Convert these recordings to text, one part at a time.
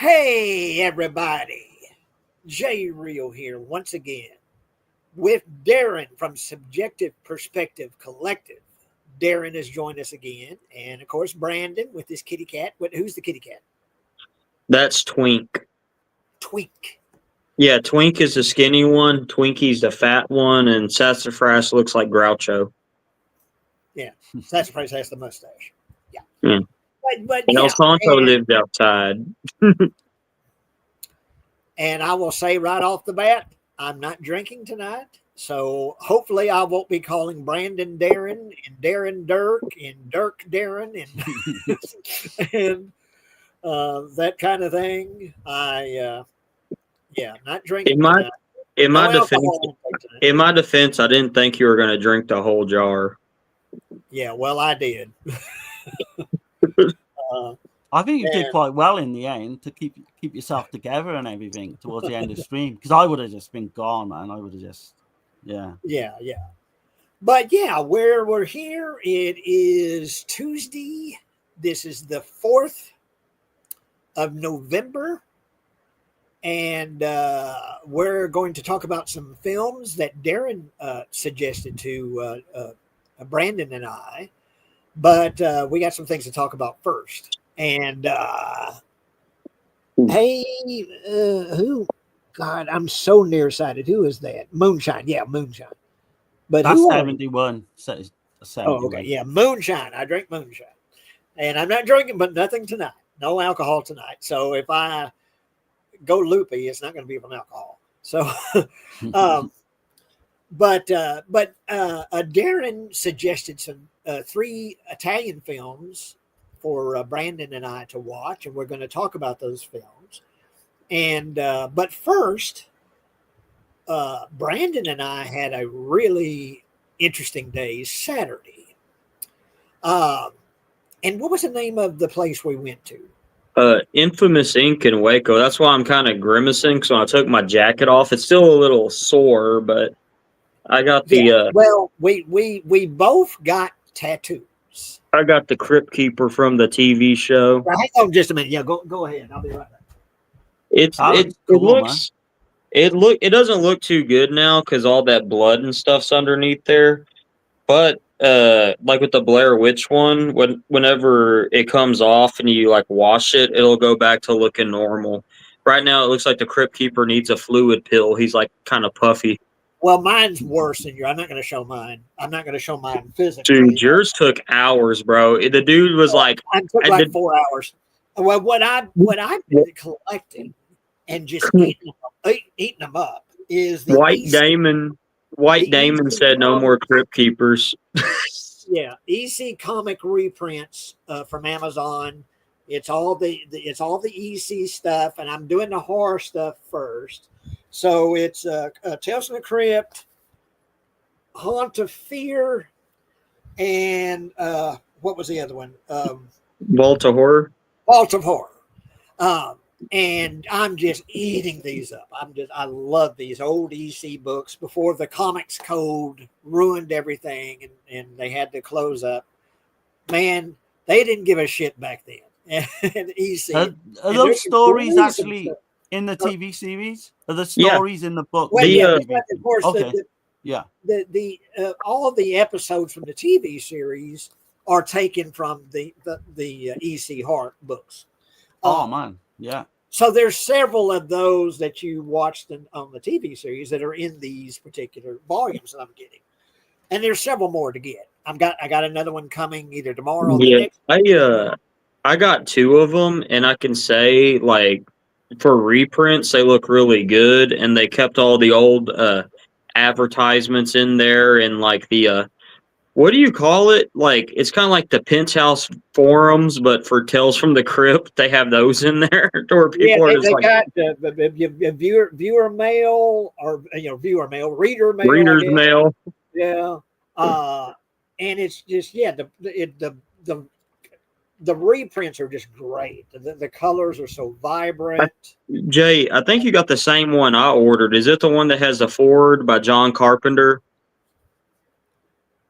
Hey, everybody. J Real here once again with Darren from Subjective Perspective Collective. Darren has joined us again. And of course, Brandon with his kitty cat. Who's the kitty cat? That's Twink. Twink. Yeah, Twink is the skinny one. Twinkie's the fat one, and Sassafras looks like Groucho. Yeah, Sassafras has the mustache. Yeah. Yeah. But And El yeah. Santo lived outside. And I will say right off the bat, I'm not drinking tonight. So hopefully I won't be calling Brandon Darren and Darren Dirk and Dirk Darren and that kind of thing. Not drinking In my tonight. in No my defense, alcohol tonight. I didn't think you were going to drink the whole jar. Yeah, well, I did. I think you did quite well in the end to keep yourself together and everything towards the end of the stream, because I would have just been gone, man. I would have just, yeah. But yeah, where we're here, it is Tuesday. This is the 4th of November. And we're going to talk about some films that Darren suggested to Brandon and I. But we got some things to talk about first. And hey, who? God, I'm so nearsighted. Who is that? Moonshine. Yeah, Moonshine. But that's who 71. 71. Oh, okay. Yeah, Moonshine. I drink Moonshine. And I'm not drinking, but nothing tonight. No alcohol tonight. So if I go loopy, it's not going to be from alcohol. So, but Darren suggested some 3 Italian films for Brandon and I to watch, and we're going to talk about those films. And but first, Brandon and I had a really interesting day Saturday. And what was the name of the place we went to? Infamous Ink in Waco. That's why I'm kind of grimacing, because when I took my jacket off, it's still a little sore, but I got the well, we both got tattoos. I got the Crypt Keeper from the TV show. Now, hang on just a minute. Yeah, go ahead. I'll be right back. It doesn't look too good now because all that blood and stuff's underneath there. But like with the Blair Witch one, whenever it comes off and you like wash it, it'll go back to looking normal. Right now, it looks like the Crypt Keeper needs a fluid pill. He's like kind of puffy. Well, mine's worse than yours. I'm not going to show mine. I'm not going to show mine physically. Dude, yours took hours, bro. The dude was like, I took like 4 hours. Well, what I've been collecting and just eating them up is the White Damon. White Damon said no more Crypt Keepers. Yeah, EC comic reprints from Amazon. It's all the EC stuff, and I'm doing the horror stuff first. So it's Tales from the Crypt, Haunt of Fear, and what was the other one? Vault of Horror. Vault of Horror. And I'm just eating these up. I love these old EC books before the Comics Code ruined everything and they had to close up. Man, they didn't give a shit back then. And EC. Are those stories actually in the TV series? Are the stories in the book? Well, yeah, of course. Okay. All of the episodes from the TV series are taken from the EC Hart books. Oh man, yeah. So there's several of those that you watched on the TV series that are in these particular volumes that I'm getting, and there's several more to get. I got another one coming either tomorrow. Or I got 2 of them, and I can say like for reprints they look really good, and they kept all the old advertisements in there, and like the what do you call it? Like it's kind of like the Penthouse forums, but for Tales from the Crypt, they have those in there. Where people are just they like, got viewer mail or viewer mail, reader mail, reader's mail. Yeah, and it's just the reprints are just great. The colors are so vibrant. Jay, I think you got the same one I ordered. Is it the one that has the forward by John Carpenter?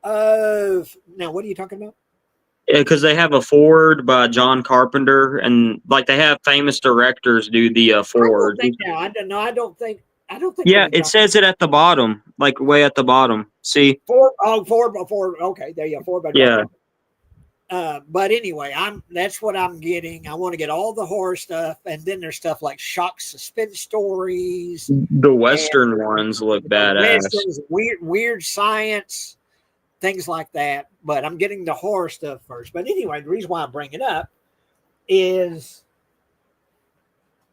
Now what are you talking about? because they have a forward by John Carpenter, and like they have famous directors do the I don't forward. think now. I don't know. I don't think Yeah, there's a it John says it at the bottom, like way at the bottom. See? Ford. Oh, Ford. Okay, there you go. Ford by John Yeah, Carpenter. But anyway, that's what I'm getting. I want to get all the horror stuff, and then there's stuff like shock suspense stories the and Western ones look badass. westerns, weird science, things like that. But I'm getting the horror stuff first. But anyway, the reason why I bring it up is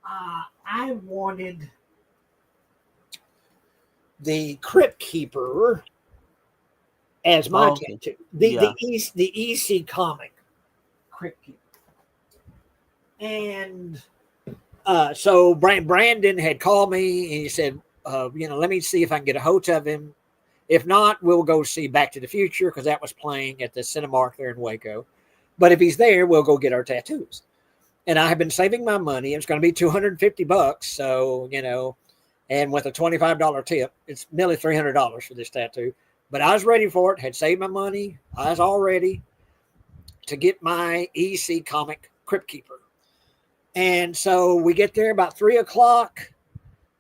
I wanted the Crypt Keeper as my tattoo. The EC comic Crypt Keeper. And so Brandon had called me and he said, let me see if I can get a hold of him. If not, we'll go see Back to the Future because that was playing at the Cinemark there in Waco. But if he's there, we'll go get our tattoos. And I have been saving my money. It's going to be $250. So, and with a $25 tip, it's nearly $300 for this tattoo. But I was ready for it, had saved my money. I was all ready to get my EC comic Crypt Keeper. And so we get there about 3:00,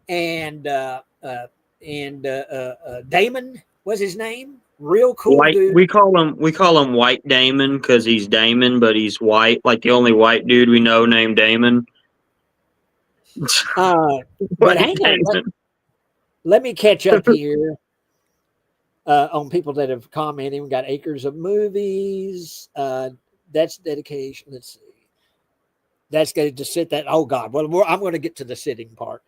and Damon was his name. Real cool White. dude. We call him White Damon because he's Damon, but he's white, like the only white dude we know named Damon. But hang on, let me catch up here on people that have commented. We got Acres of Movies. That's dedication. Let's see. That's going to sit that. Oh God. Well, I'm going to get to the sitting part.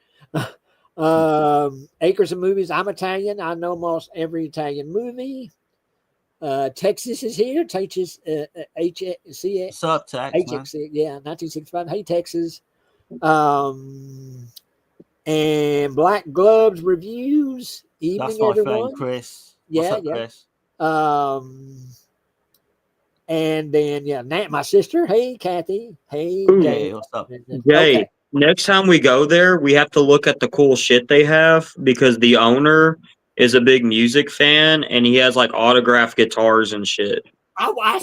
Acres of Movies. I'm Italian. I know almost every Italian movie. Texas is here. Texas, HC, Subtext, man. yeah, 1965. Hey, Texas. And Black Gloves Reviews. Evening, That's my everyone. friend Chris. Yeah, What's up, yeah. Chris? And then Nat, my sister. Hey, Kathy. Hey, Ooh. Jay. Hey, what's up? Jay, Okay. next time we go there, we have to look at the cool shit they have because the owner is a big music fan and he has like autographed guitars and shit. While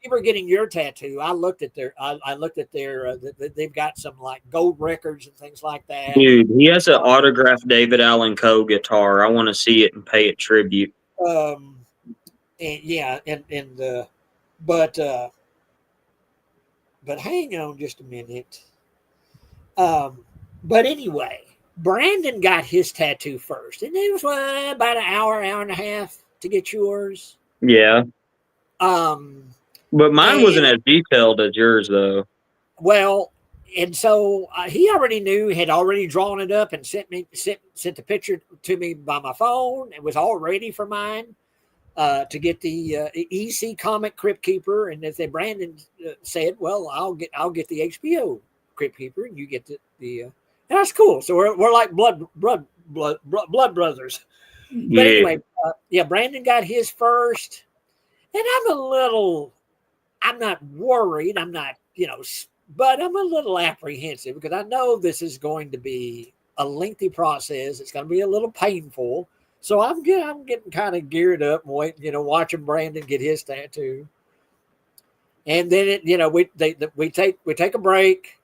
you were getting your tattoo, I looked at their. They've got some like gold records and things like that. Dude, he has an autographed David Allen Coe guitar. I want to see it and pay it tribute. But hang on just a minute. But anyway, Brandon got his tattoo first, and it was about an hour and a half to get yours. Yeah. But mine wasn't as detailed as yours, though. Well, and so he already knew, had already drawn it up and sent the picture to me by my phone. It was all ready for mine to get the EC comic Crypt Keeper. And as Brandon said, well, I'll get the HBO Crypt Keeper, and you get the and that's cool. So we're like blood brothers. Yeah. But anyway, Brandon got his first, and I'm not worried. I'm not, but I'm a little apprehensive because I know this is going to be a lengthy process. It's going to be a little painful. So I'm getting kind of geared up and waiting, watching Brandon get his tattoo. And then we take a break.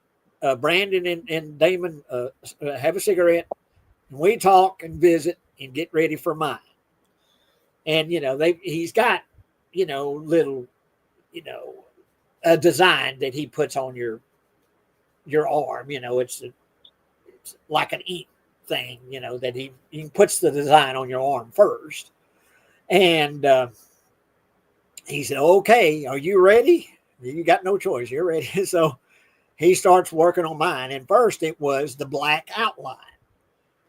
Brandon and Damon have a cigarette, and we talk and visit and get ready for mine. And he's got little a design that he puts on your arm. It's like an ink thing. That he puts the design on your arm first, and he said, "Okay, are you ready? You got no choice. You're ready." So he starts working on mine, and first it was the black outline.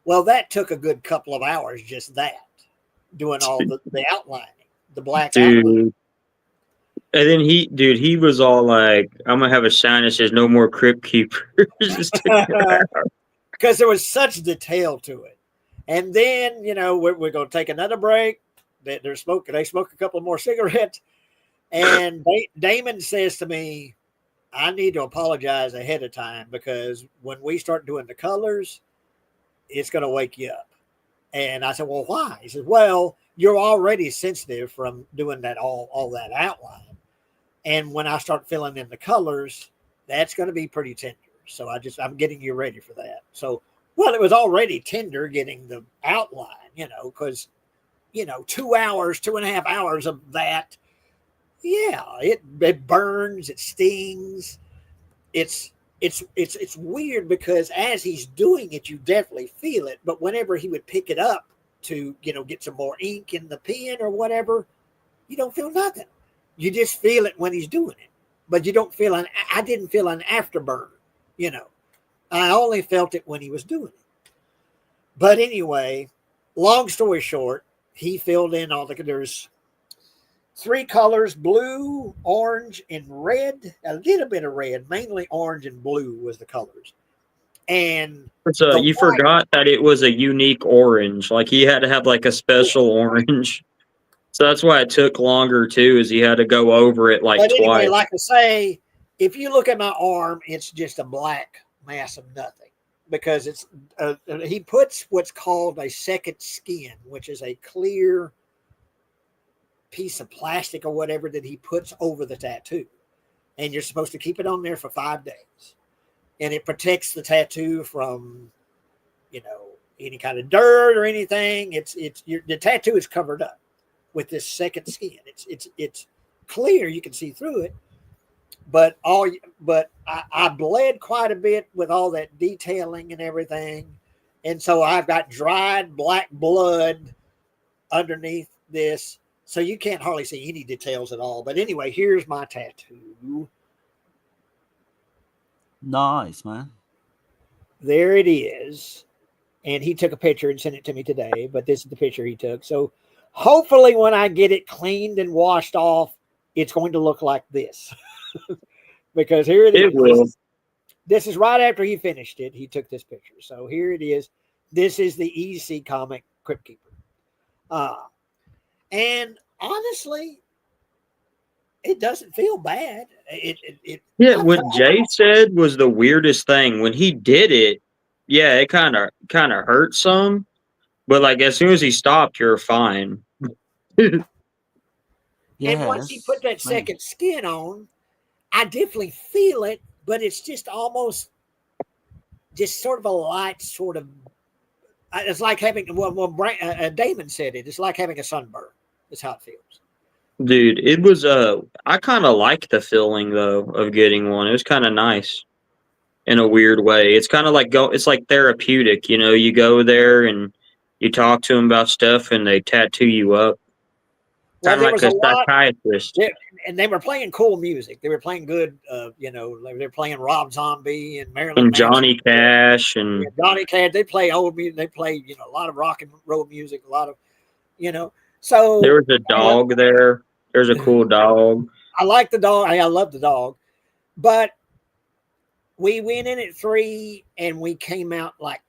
Well, that took a good couple of hours, just that, doing all the outlining, the black outline. And then he was all like, "I'm gonna have a sign that says no more Crypt Keepers." Because there was such detail to it. And then we're going to take another break. They smoke a couple more cigarettes, and Damon says to me, "I need to apologize ahead of time because when we start doing the colors, it's going to wake you up." And I said, "Well, why?" He says, "Well, you're already sensitive from doing that all that outline. And when I start filling in the colors, that's going to be pretty tender. So I'm getting you ready for that. So, well, it was already tender getting the outline, because, 2 hours, 2.5 hours of that. Yeah, it burns, it stings. It's weird because as he's doing it, you definitely feel it. But whenever he would pick it up to, get some more ink in the pen or whatever, you don't feel nothing. You just feel it when he's doing it, but you don't feel I didn't feel an afterburn, I only felt it when he was doing it. But anyway, long story short, he filled in there's 3 colors: blue, orange, and red. A little bit of red, mainly orange and blue was the colors. And So the you white, forgot that it was a unique orange. Like he had to have like a special orange. So that's why it took longer too, is he had to go over it like but anyway, twice. like I say, if you look at my arm, it's just a black mass of nothing because he puts what's called a second skin, which is a clear piece of plastic or whatever that he puts over the tattoo. And you're supposed to keep it on there for 5 days. And it protects the tattoo from, any kind of dirt or anything. The tattoo is covered up with this second skin. It's clear, you can see through it. But I bled quite a bit with all that detailing and everything. And so I've got dried black blood underneath this. So you can't hardly see any details at all. But anyway, here's my tattoo. Nice, man. There it is. And he took a picture and sent it to me today. But this is the picture he took. So hopefully when I get it cleaned and washed off, it's going to look like this. Because here it is. It will. This is right after he finished it. He took this picture. So here it is. This is the EC comic Crypt Keeper. And honestly, it doesn't feel bad. Yeah, what Jay said was the weirdest thing. When he did it, yeah, it kind of hurt some, but like as soon as he stopped, you're fine. And once he put that second skin on, I definitely feel it, but it's just almost just sort of a light sort of. It's like having Damon said it. It's like having a sunburn. That's how it feels. Dude, it was I kind of like the feeling though of getting one. It was kind of nice in a weird way. It's kind of like it's like therapeutic, you go there and you talk to them about stuff and they tattoo you up. Well, Kind of like a psychiatrist. And they were playing cool music. They were playing good, they were playing Rob Zombie and Marilyn And Johnny Cash and Johnny Cash. They play old music. They play, a lot of rock and roll music. A lot of, So there was a dog there. There's a cool dog. I like the dog. I love the dog. But we went in at 3 and we came out like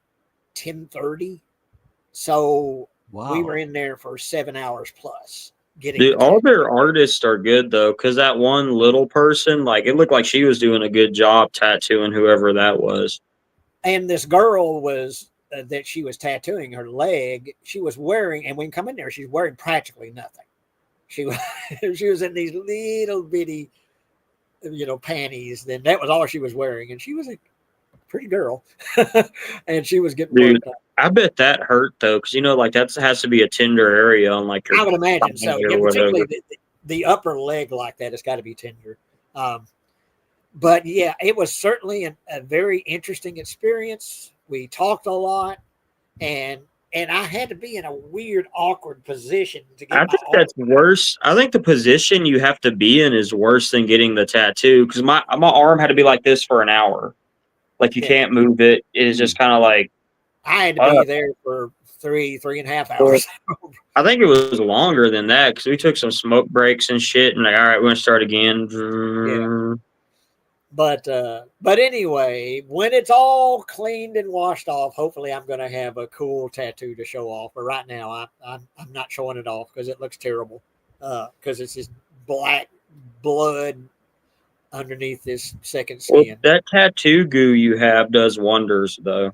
10:30. So we were in there for 7 hours plus. Dude, all their artists are good though, because that one little person, like it looked like she was doing a good job tattooing whoever that was. And this girl was that she was tattooing her leg. She was wearing, and when you come in there, she's wearing practically nothing. She was she was in these little bitty, panties. Then that was all she was wearing, and she was a pretty girl, and she was getting worked up. I bet that hurt though, because like that has to be a tender area on like your. I would imagine so. Yeah, particularly the upper leg like that has got to be tender. But yeah, it was certainly a very interesting experience. We talked a lot, and I had to be in a weird, awkward position to get. I think that's worse. I think the position you have to be in is worse than getting the tattoo, because my arm had to be like this for an hour. Like you can't move it. It is just kind of like. I had to be there for 3.5 hours. I think it was longer than that because we took some smoke breaks and shit, and like, all right, we're gonna start again. Yeah. But anyway, when it's all cleaned and washed off, hopefully I'm gonna have a cool tattoo to show off. But right now, I'm not showing it off because it looks terrible. Because it's just black blood underneath this second skin. Well, that tattoo goo you have does wonders, though.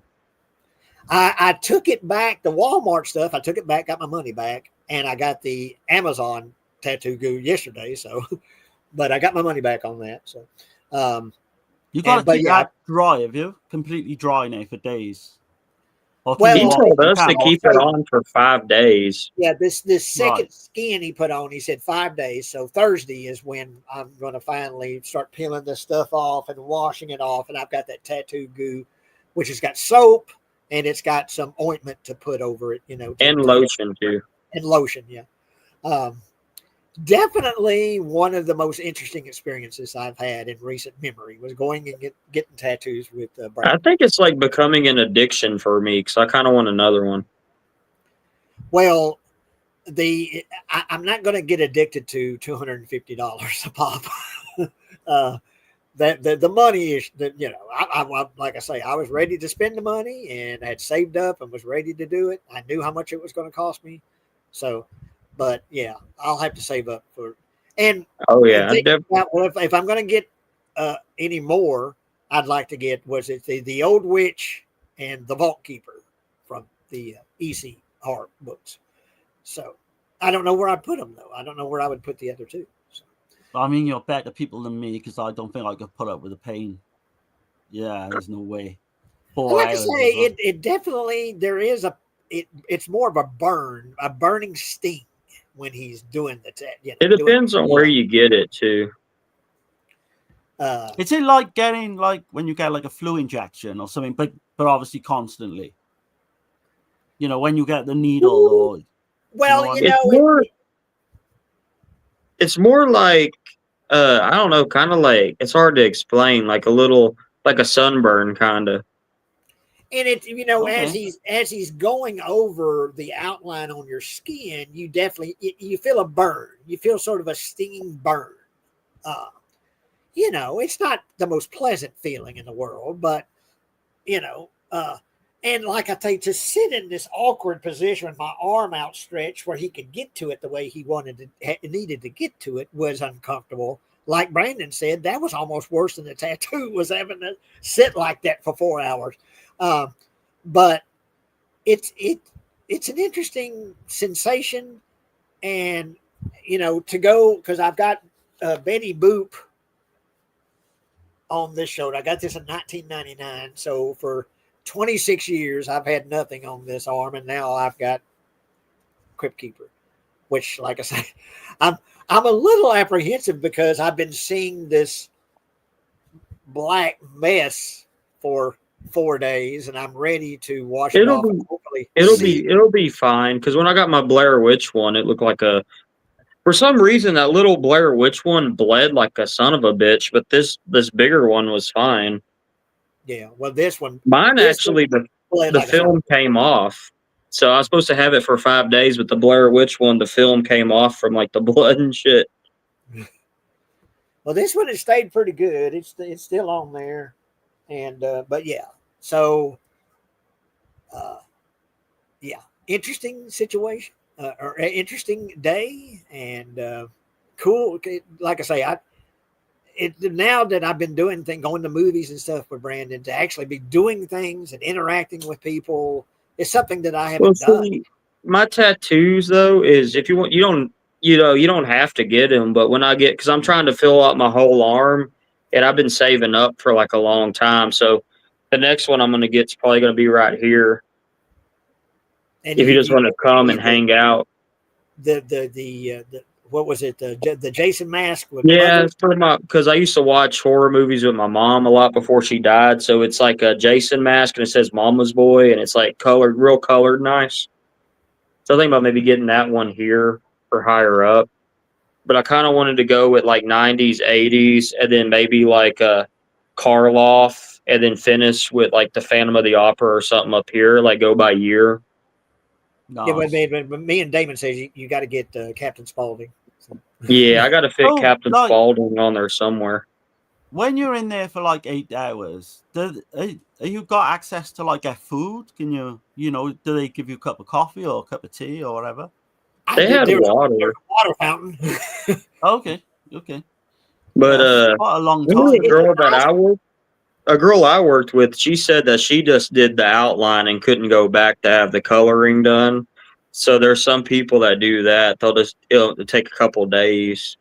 I took it back, the Walmart stuff. I took it back, got my money back, and I got the Amazon tattoo goo yesterday. So but I got my money back on that. So, You got to but keep yeah, that dry, have you? Completely dry now for days. Or can well, He you, told you us to can't. keep it on for 5 days. yeah, this second Right. skin he put on, he said 5 days. So Thursday is when I'm going to finally start peeling this stuff off and washing it off. And I've got that tattoo goo, which has got soap and it's got some ointment to put over it, And lotion, too. and lotion. Yeah. Um, Definitely one of the most interesting experiences I've had in recent memory was going and getting tattoos with I Brandon. think it's like becoming an addiction for me because I kind of want another one. Well, I'm not going to get addicted to $250 a pop. That the money is that I like I say, I was ready to spend the money and had saved up and was ready to do it. I knew how much it was going to cost me, so but yeah, I'll have to save up for and Oh, and yeah. think about, well, if I'm going to get any more, I'd like to get, was it the Old Witch and the Vault Keeper from the EC horror books. So I don't know where I'd put them though. I don't know where I would put the other two. So. I mean, you're better people than me because I don't think I could put up with the pain. Yeah, there's no way. I 4 like to hours. say it definitely there is it's more of a burning sting when he's doing the It doing depends on where you get it, too. Is it like getting like when you get like a flu injection or something, but obviously constantly? When you get the needle or well, what I It's mean? more like, I don't know, kind of like, it's hard to explain, like a little, like a sunburn, kind of. and it Okay. as he's going over the outline on your skin, you definitely you feel a burn. You feel sort of a stinging burn. Uh, it's not the most pleasant feeling in the world, but you know, uh, and like I tell you, to sit in this awkward position with my arm outstretched where he could get to it the way he needed to get to it was uncomfortable. Like Brandon said, that was almost worse than the tattoo was having to sit like that for 4 hours. Um, but it's an interesting sensation, and to go because I've got Betty Boop on this shoulder. I got this in 1999. So for 26 years, I've had nothing on this arm, and now I've got Crypt Keeper, which, like I say, I'm I'm a little apprehensive because I've been seeing this black mess for 4 days, and I'm ready to wash it It'll off and be, hopefully it'll see. be, it'll be fine. Because when I got my Blair Witch one, it looked like for some reason, that little Blair Witch one bled like a son of a bitch, but this bigger one was fine. Yeah, well, this one, Mine this one actually, bled the like a son of film a came off. So I was supposed to have it for 5 days, but the Blair Witch one, the film came off from like the blood and shit. Well, this one has stayed pretty good. It's still on there, and but yeah, so uh, yeah, interesting situation or interesting day, and cool. Like I say, now that I've been doing things, going to movies and stuff with Brandon, to actually be doing things and interacting with people is something that I Well, haven't done. see, my tattoos though is if you want, you don't have to get them, but when I get, because I'm trying to fill out my whole arm, and I've been saving up for like a long time, so the next one I'm gonna get is probably gonna be right here. And If you just want to come and either hang out. the what was it, the Jason mask with Yeah, mother. it's for my because I used to watch horror movies with my mom a lot before she died. So it's like a Jason mask and it says Mama's Boy and it's like colored, real colored, nice. So I think about maybe getting that one here for higher up. But I kind of wanted to go with like 90s, 80s, and then maybe like a Karloff, and then finish with like the Phantom of the Opera or something up here, like go by year. Yeah, but, Nice. but me and Damon says you got to get Captain Spaulding. So. Yeah, I got to fit Oh, Captain like Spaulding on there somewhere. when you're in there for like 8 hours, you got access to like get food? Can do they give you a cup of coffee or a cup of tea or whatever? I They did. had There was a water, water fountain. Okay, okay. but That's quite a long I knew a time. It's a girl that nice. a girl I worked with, she said that she just did the outline and couldn't go back to have the coloring done. So there's some people that do that. It'll take a couple days.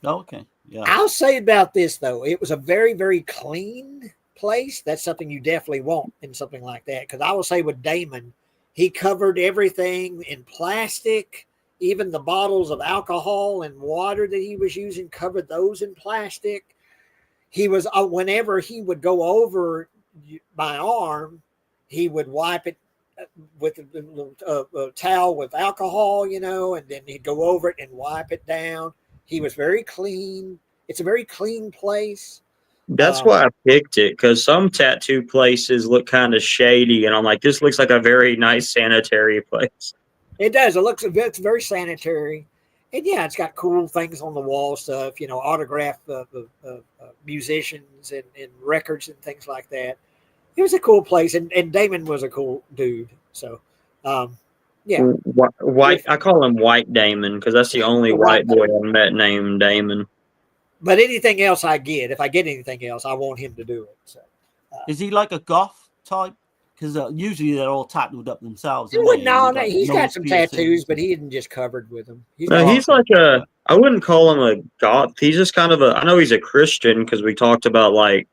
Okay. Yeah. I'll say about this though, it was a very, very clean place. That's something you definitely want in something like that. Because I will say with Damon, he covered everything in plastic. Even the bottles of alcohol and water that he was using covered those in plastic. He was whenever he would go over my arm, he would wipe it with a towel with alcohol, and then he'd go over it and wipe it down. He was very clean. It's a very clean place. That's why I picked it, because some tattoo places look kind of shady, and I'm like, this looks like a very nice sanitary place. It does. It's very sanitary, and yeah, it's got cool things on the wall stuff. Autograph musicians and records and things like that. It was a cool place, and Damon was a cool dude. So, yeah. White. I call him White Damon because that's the only white boy I've met named Damon. But anything else I get, if I get anything else, I want him to do it. So, is he like a goth type? Because usually they're all tattooed up themselves. No, he's got some tattoos, but he isn't just covered with them. He's like I wouldn't call him a goth. He's just kind of I know he's a Christian because we talked about like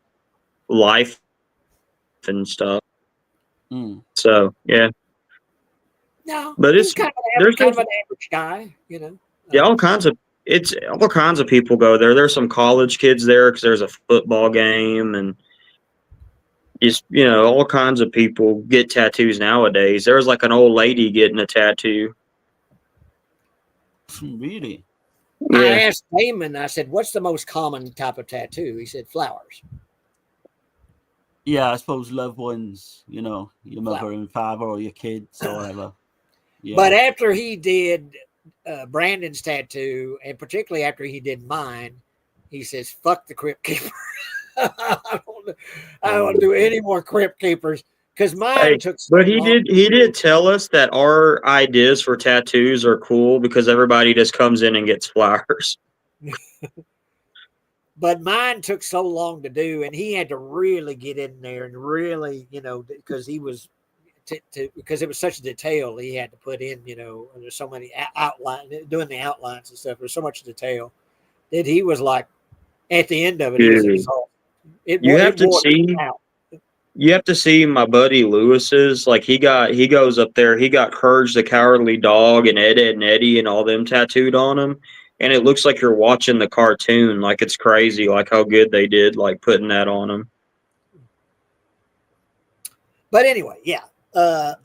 life and stuff. So yeah. No, but he's kind of an average guy, Yeah, all kinds of people go there. There's some college kids there because there's a football game, and just all kinds of people get tattoos nowadays. There was like an old lady getting a tattoo. Really? Yeah. I asked Damon, I said, what's the most common type of tattoo? He said flowers. Yeah, I suppose loved ones, your mother and father or your kids or whatever. Yeah. But after he did Brandon's tattoo, and particularly after he did mine, he says, fuck the Crypt Keeper. I don't want to do any more Crypt Keepers. Because mine took so But he did tell us that our ideas for tattoos are cool because everybody just comes in and gets flowers. But mine took so long to do, and he had to really get in there and really, because he was because it was such detail he had to put in, and there's so many doing the outlines and stuff. There's so much detail that he was like, at the end of it, he was exhausted. You have to see my buddy Lewis's. Like he goes up there. He got Courage the Cowardly Dog and Ed, Ed and Eddie and all them tattooed on him, and it looks like you're watching the cartoon. Like it's crazy, like how good they did, like putting that on him. But anyway, yeah.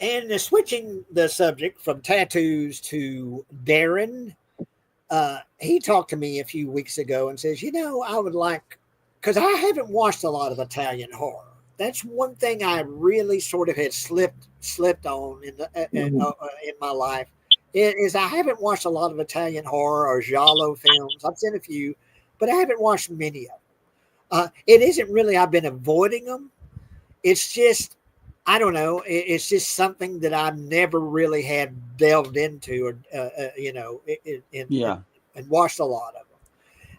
And switching the subject from tattoos to Darren, he talked to me a few weeks ago and says, I would like, because I haven't watched a lot of Italian horror. That's one thing I really sort of had slipped on in my life. Is I haven't watched a lot of Italian horror or Giallo films. I've seen a few, but I haven't watched many of them. It isn't really I've been avoiding them. It's just, I don't know. It's just something that I've never really had delved into, or and watched a lot of them.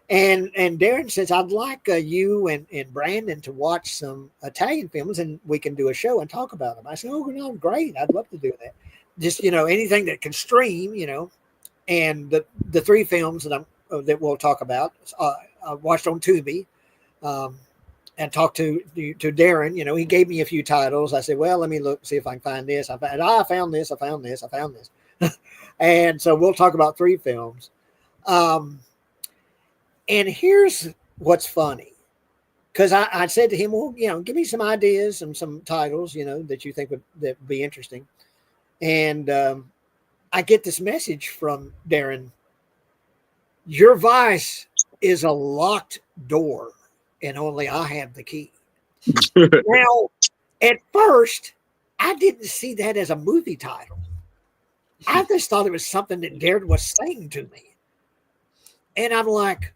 And Darren says, I'd like you and Brandon to watch some Italian films, and we can do a show and talk about them. I said, oh, no, great. I'd love to do that. Just, anything that can stream, and the three films that we'll talk about, I watched on Tubi, and talked to Darren. He gave me a few titles. I said, well, let me look, see if I can find this. I found this. And so we'll talk about three films. And here's what's funny, because I said to him, well, give me some ideas and some titles, that you think would be interesting. And I get this message from Darren: your vice is a locked door, and only I have the key. Now, at first, I didn't see that as a movie title. I just thought it was something that Darren was saying to me. And I'm like,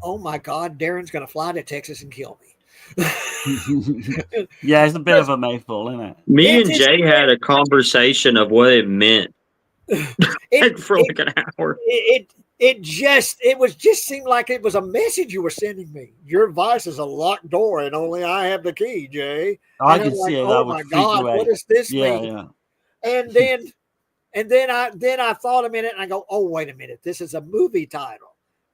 oh my God, Darren's going to fly to Texas and kill me. Yeah, it's a bit of a mouthful, isn't it? Me and Jay had a conversation of what it meant for like an hour. It just seemed like it was a message you were sending me. Your vice is a locked door, and only I have the key, Jay. I can see it. Oh my God, what does this mean? Yeah. And then I thought a minute, and I go, oh, wait a minute, this is a movie title.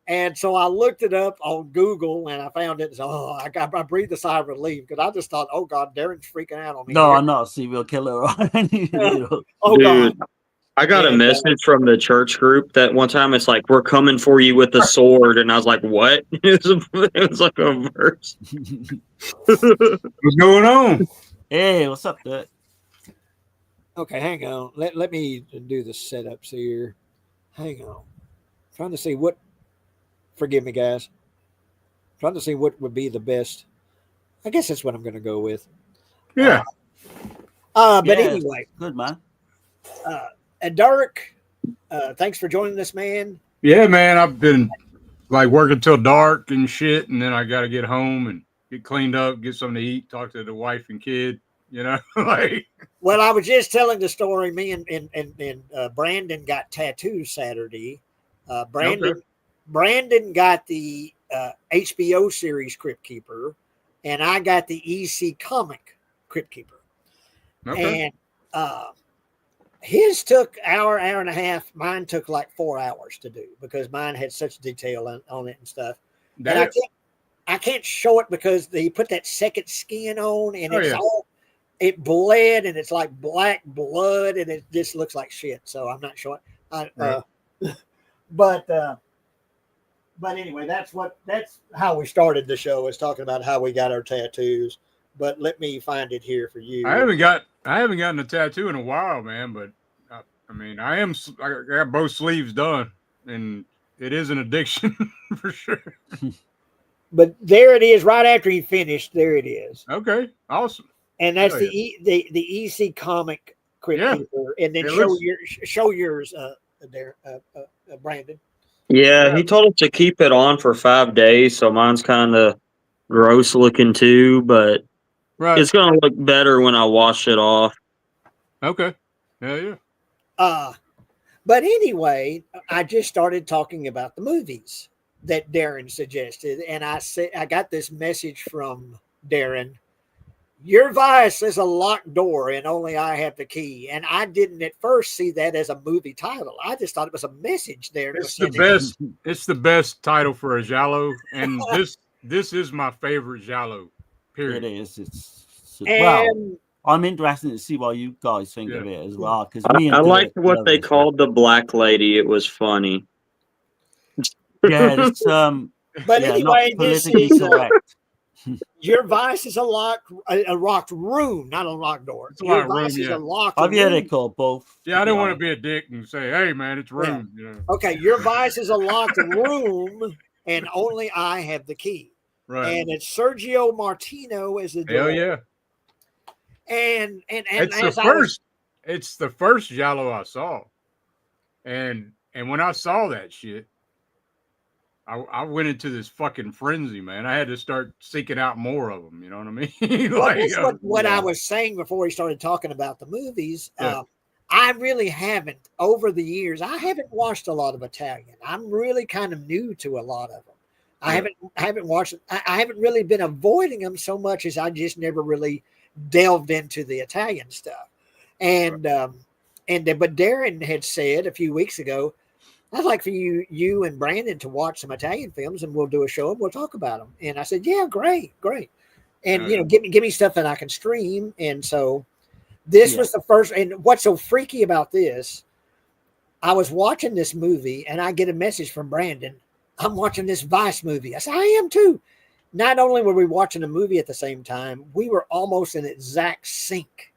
And so I looked it up on Google and I found it. So I breathed a sigh of relief because I just thought, oh God, Darren's freaking out on me. No, here. I'm not a serial killer or anything. You know. Oh Dude, God. I got a And, message from the church group that one time it's like, we're coming for you with a sword. And I was like, what? It was like a verse. What's going on? Hey, what's up, Dirt? okay, hang on. Let me do the setups here. Hang on. Trying to see what. Forgive me, guys. Trying to see what would be the best. I guess that's what I'm going to go with. Yeah. But Yeah, anyway, good man. Derek, thanks for joining us, man. Yeah, man. I've been like working till dark and shit, and then I got to get home and get cleaned up, get something to eat, talk to the wife and kid. You know, like. Well, I was just telling the story. Me and Brandon got tattoos Saturday. Brandon got the HBO series Crypt Keeper, and I got the EC comic Crypt Keeper. Okay. And his took hour and a half. Mine took like 4 hours to do because mine had such detail on it and stuff. And I can't show it because he put that second skin on, and it bled, and it's like black blood, and it just looks like shit. So I'm not showing. But anyway, that's how we started the show, is talking about how we got our tattoos. But let me find it here for you. I haven't gotten a tattoo in a while, man. But I mean, I got both sleeves done, and it is an addiction for sure. But there it is, right after he finished. There it is. Okay, awesome. And that's the EC comic Crypt Keeper. And then show yours, there, Brandon. Yeah, he told us to keep it on for 5 days, so mine's kind of gross looking too, but it's going to look better when I wash it off. Okay. Yeah. But anyway, I just started talking about the movies that Darren suggested, and I got this message from Darren. Your vice is a locked door, and only I have the key. And I didn't at first see that as a movie title. I just thought it was a message there. It's the best. It's the best title for a Giallo, and this is my favorite Giallo. Period. It is. Well, I'm interested to see what you guys think of it as well. Because I liked what they called the black lady. It was funny. Yeah, it's but anyway, this is correct. Your vice is a locked room, not a locked door. It's a locked room, is a locked room. Yeah, they call both. Yeah, I don't want to be a dick and say, "Hey, man, it's room." Yeah. You know? Okay, your vice is a locked room, and only I have the key. Right. And it's Sergio Martino as the door. Hell yeah. And it's the first Giallo I saw, and when I saw that shit, I went into this fucking frenzy, man. I had to start seeking out more of them. You know what I mean? Well, that's what I was saying before he started talking about the movies. Yeah. I really haven't, over the years, I haven't watched a lot of Italian. I'm really kind of new to a lot of them. I haven't watched. I haven't really been avoiding them so much as I just never really delved into the Italian stuff. And but Darren had said a few weeks ago, I'd like for you and Brandon to watch some Italian films, and we'll do a show and we'll talk about them. And I said, yeah, great. And give me stuff that I can stream. And so this was the first. And what's so freaky about this? I was watching this movie, and I get a message from Brandon. I'm watching this Vice movie. I said, I am too. Not only were we watching a movie at the same time, we were almost in exact sync.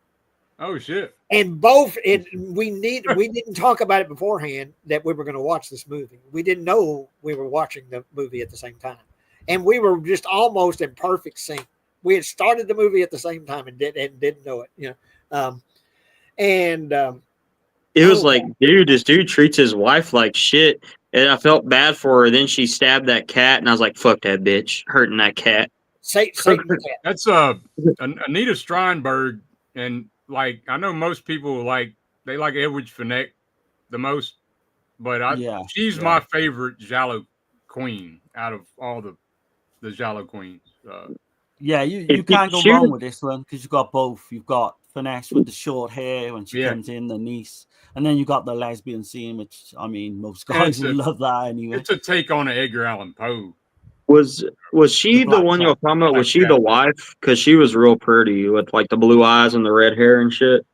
Oh shit! And we didn't talk about it beforehand that we were going to watch this movie. We didn't know we were watching the movie at the same time, and we were just almost in perfect sync. We had started the movie at the same time and didn't know it. It was like, dude, this dude treats his wife like shit. And I felt bad for her. Then she stabbed that cat, and I was like, fuck that bitch, hurting that cat. That's Anita Steinberg, and like I know most people they like Edwidge Fenech the most, but she's my favorite Giallo queen out of all the Giallo queens. You can't go wrong with this one because you've got both. You've got finesse with the short hair when she comes in, the niece. And then you got the lesbian scene, which, I mean, most guys would love that anyway. It's a take on Edgar Allan Poe. Was she the one you're talking about? Was she the wife? Because she was real pretty with like the blue eyes and the red hair and shit.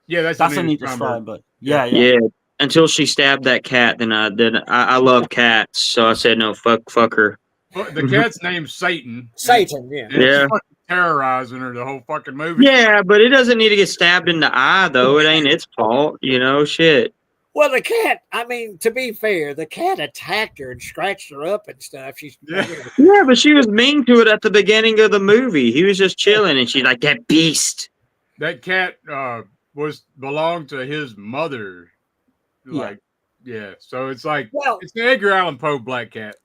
Yeah, that's Anita Steinberg. But yeah. Until she stabbed that cat, then I love cats, so I said no, fuck her. Well, the cat's name's Satan. Satan, yeah. It's fucking terrorizing her the whole fucking movie. Yeah, but it doesn't need to get stabbed in the eye, though. It ain't its fault, shit. Well, the cat, I mean, to be fair, the cat attacked her and scratched her up and stuff. Yeah, but she was mean to it at the beginning of the movie. He was just chilling, and she's like, that beast. That cat belonged to his mother. So it's like, it's the Edgar Allan Poe black cat.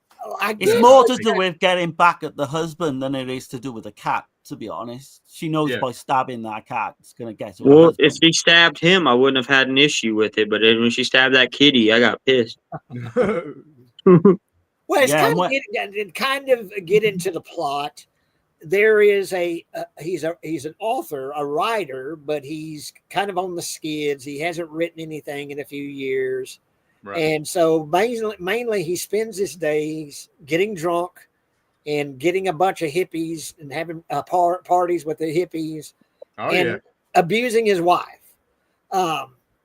It's more to do with getting back at the husband than it is to do with the cat, to be honest. She knows by stabbing that cat, it's going to get to her husband. If she stabbed him, I wouldn't have had an issue with it. But when she stabbed that kitty, I got pissed. Well, it's kind of get into the plot. There is he's an author, a writer, but he's kind of on the skids. He hasn't written anything in a few years. Right. And so mainly he spends his days getting drunk and getting a bunch of hippies and having parties with the hippies abusing his wife.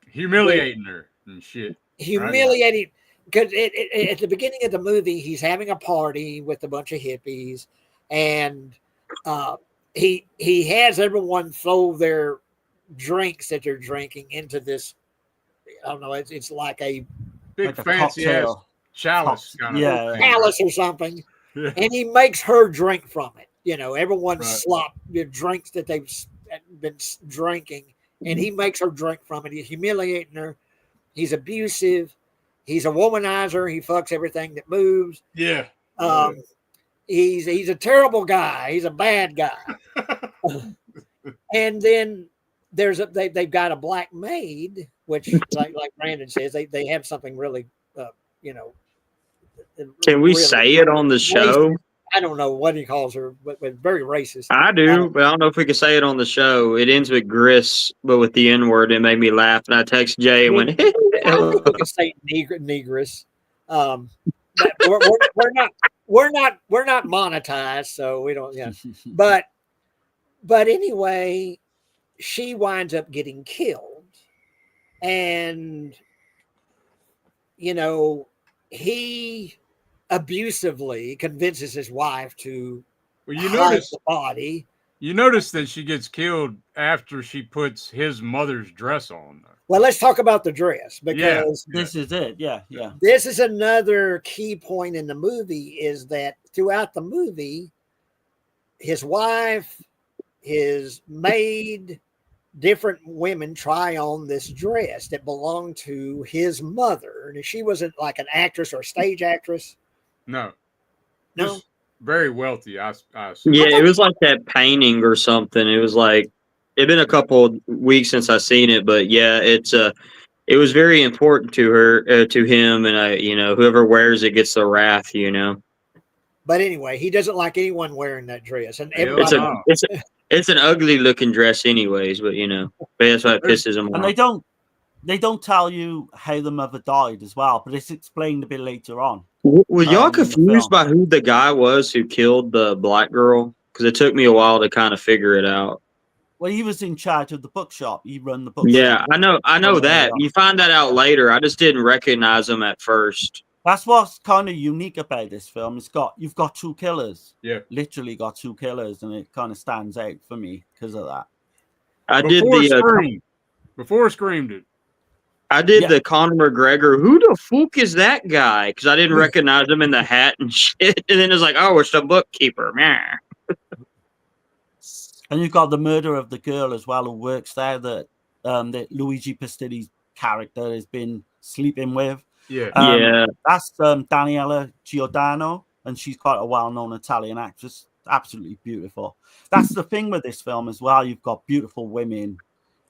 Humiliating her and shit. Humiliating. Because at the beginning of the movie, he's having a party with a bunch of hippies, and he has everyone throw their drinks that they're drinking into this. I don't know. It's like a big fancy ass chalice, chalice or something, and he makes her drink from it. Everyone slop the drinks that they've been drinking, and he makes her drink from it. He's humiliating her. He's abusive. He's a womanizer. He fucks everything that moves. Yeah. He's a terrible guy. He's a bad guy. And then they've got a black maid, which like Brandon says, they have something really, Can we say it on the show? Racist. I don't know what he calls her, but very racist. I do, but I don't know if we can say it on the show. It ends with Gris, but with the N word. It made me laugh, and I text Jay and went, I think we can say negress. We're not monetized, so we don't. Yeah, but anyway, she winds up getting killed, and he abusively convinces his wife to hide the body. You notice that she gets killed after she puts his mother's dress on. Well, let's talk about the dress, because this is it. Yeah. This is another key point in the movie, is that throughout the movie, his wife, his maid, different women try on this dress that belonged to his mother. And she wasn't like an actress or a stage actress. No. Just very wealthy, I assume. Yeah, it was like that painting or something. It was like, it'd been a couple of weeks since I seen it, but yeah, it was very important to her, to him, and whoever wears it gets the wrath, But anyway, he doesn't like anyone wearing that dress, and everybody. It's an ugly looking dress, anyways. But that's why it pisses him off. And they don't tell you how the mother died as well, but it's explained a bit later on. Were y'all confused by who the guy was who killed the black girl? Because it took me a while to kind of figure it out. Well, he was in charge of the bookshop. He run the bookshop. Yeah, I know that. You find that out later. I just didn't recognize him at first. That's what's kind of unique about this film. You've got two killers. Yeah, literally got two killers, and it kind of stands out for me because of that. Before Scream did. I did the Conor McGregor. Who the fuck is that guy? Because I didn't recognize him in the hat and shit. And then it's like, oh, it's the bookkeeper, man. And you've got the murder of the girl as well, who works there, that Luigi Pistilli's character has been sleeping with. Yeah. That's Daniela Giordano, and she's quite a well-known Italian actress. Absolutely beautiful. That's the thing with this film as well. You've got beautiful women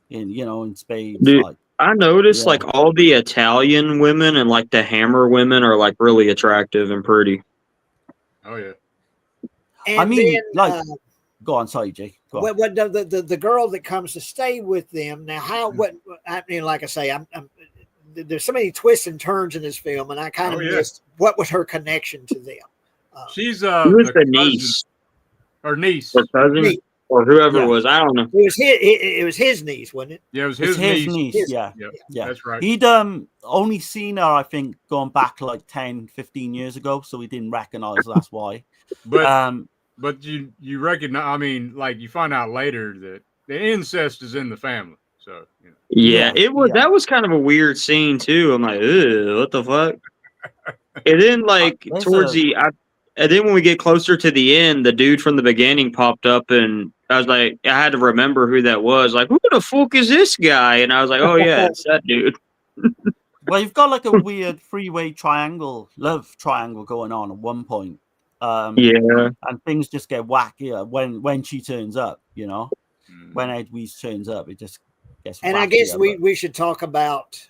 in spades. Dude, I noticed like all the Italian women and like the Hammer women are like really attractive and pretty. Oh yeah. And Go on, sorry, Jake. What the girl that comes to stay with them now? I mean, like I say, there's so many twists and turns in this film, and I kind of missed what was her connection to them. She's the niece or niece or cousin or whoever it was. I don't know. It was his niece, wasn't it? Yeah, it was his niece. Yeah, that's right. He'd only seen her, I think, going back like 10, 15 years ago, so he didn't recognize. That's why. But you recognize. I mean, like you find out later that the incest is in the family. So it was that was kind of a weird scene too. I'm like, ew, what the fuck? And then like and then when we get closer to the end, the dude from the beginning popped up, and I was like, I had to remember who that was. Like, who the fuck is this guy? And I was like, oh yeah, it's that dude. Well, you've got like a weird love triangle going on at one point. And things just get wackier when she turns up. You know, when Edwige turns up, it just gets. And I guess we should talk about.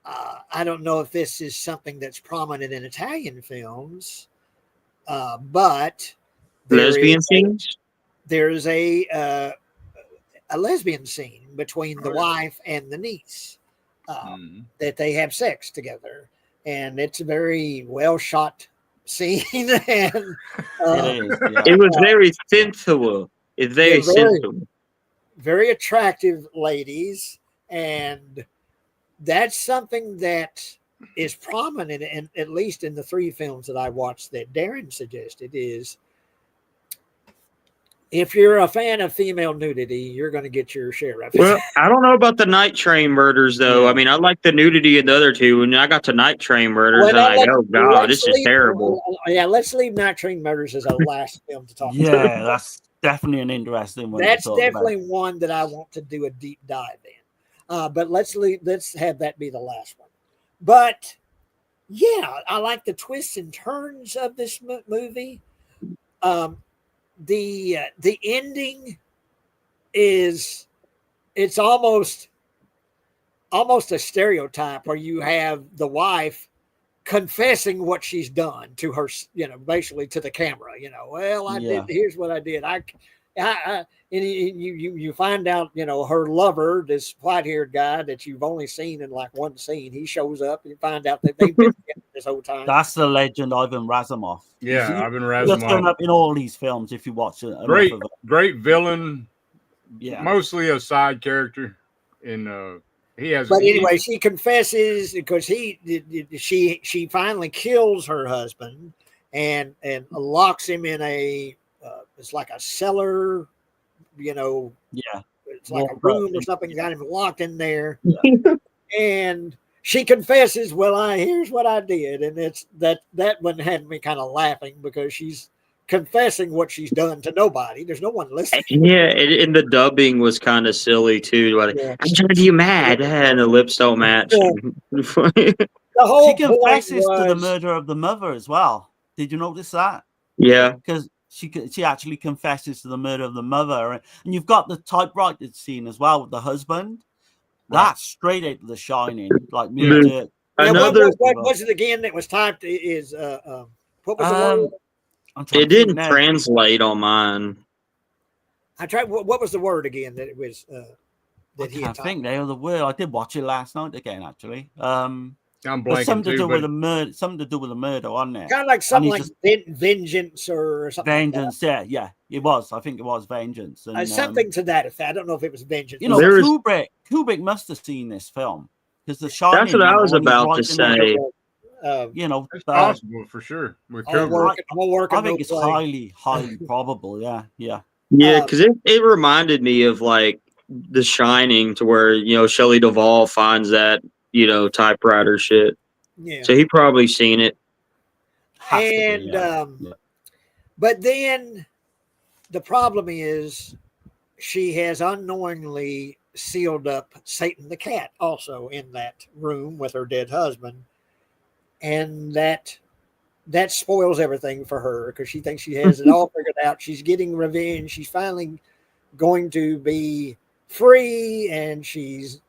I don't know if this is something that's prominent in Italian films, but lesbian scenes. There is a lesbian scene between the wife and the niece that they have sex together, and it's a very well shot scene. And it was very sensual. It's very sensual. Very attractive ladies, and that's something that is prominent, in, at least in the 3 films that I watched that Darren suggested, is if you're a fan of female nudity, you're going to get your share of it. Well, I don't know about the Night Train murders, though. I mean, I like the nudity in the other 2. When I got to Night Train murders, I'm like, oh, God, this is terrible. Yeah, let's leave Night Train murders as our last film to talk about. Yeah, that's definitely an interesting one. That's definitely one that I want to do a deep dive in. But let's have that be the last one. But yeah, I like the twists and turns of this movie. The ending it's almost a stereotype where you have the wife confessing what she's done to her, basically to the camera. Well, I did. Here's what I did. And you find out, her lover, this white-haired guy that you've only seen in like one scene, he shows up and you find out that they've been together this whole time. That's the legend Ivan Razumov. Yeah, Ivan Razumov. He's turned up in all these films if you watch it. Great villain. Yeah. Mostly a side character. And he has. But anyway, she confesses because she finally kills her husband and locks him in a it's like a cellar, it's like a room or something, got him locked in there. And she confesses, well, here's what I did. And it's that one had me kind of laughing because she's confessing what she's done to nobody. There's no one listening. Yeah, and the dubbing was kind of silly too. Like, I drive you mad, and the lips don't match. The whole she confesses to the murder of the mother as well. Did you notice that? Yeah, because she actually confesses to the murder of the mother, and you've got the typewriter scene as well with the husband. That's straight out of The Shining, like me. Another. What was it again that was typed? Is what was the word? It didn't translate on mine. I tried. What was the word again that it was? That he had typed? I think they were the word. I did watch it last night again, actually. I'm blanking something to do with a murder. Something to do with a murder, wasn't it? Kind of like something like vengeance or something. Vengeance, like yeah, it was. I think it was vengeance. And, something to that effect. I don't know if it was vengeance. Kubrick must have seen this film because The Shining. That's what I was about to say. It's possible for sure. I think it's highly probable. Yeah. Yeah, because it reminded me of like The Shining, to where Shelley Duvall finds that typewriter shit. Yeah. So he probably seen it. But then the problem is she has unknowingly sealed up Satan the cat also in that room with her dead husband. And that spoils everything for her because she thinks she has it all figured out. She's getting revenge. She's finally going to be free, and she's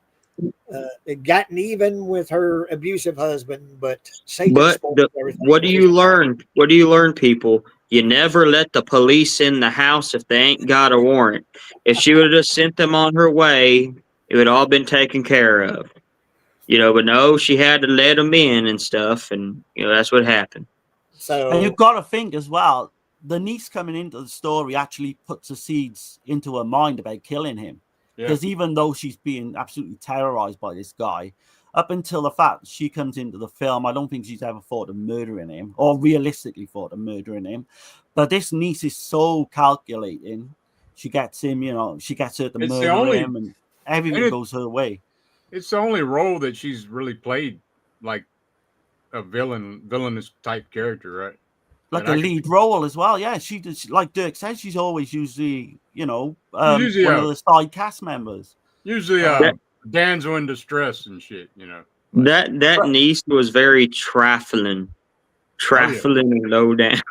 gotten even with her abusive husband. But Satan spoils everything. What do you learn? What do you learn, people? You never let the police in the house if they ain't got a warrant. If she would have just sent them on her way, it would all been taken care of. But no, she had to let them in and stuff, and that's what happened. So, and you've got to think as well, the niece coming into the story actually puts the seeds into her mind about killing him. Because even though she's being absolutely terrorized by this guy, up until the fact she comes into the film, I don't think she's ever thought of murdering him, or realistically thought of murdering him. But this niece is so calculating. She gets him, she gets her to murder him, and everything goes her way. It's the only role that she's really played like a villainous type character, right? Like a lead role as well. Yeah, she does. Like Dirk says, she's always usually, one of the side cast members. Usually, damsel in distress and shit. That niece was very trifling and low down.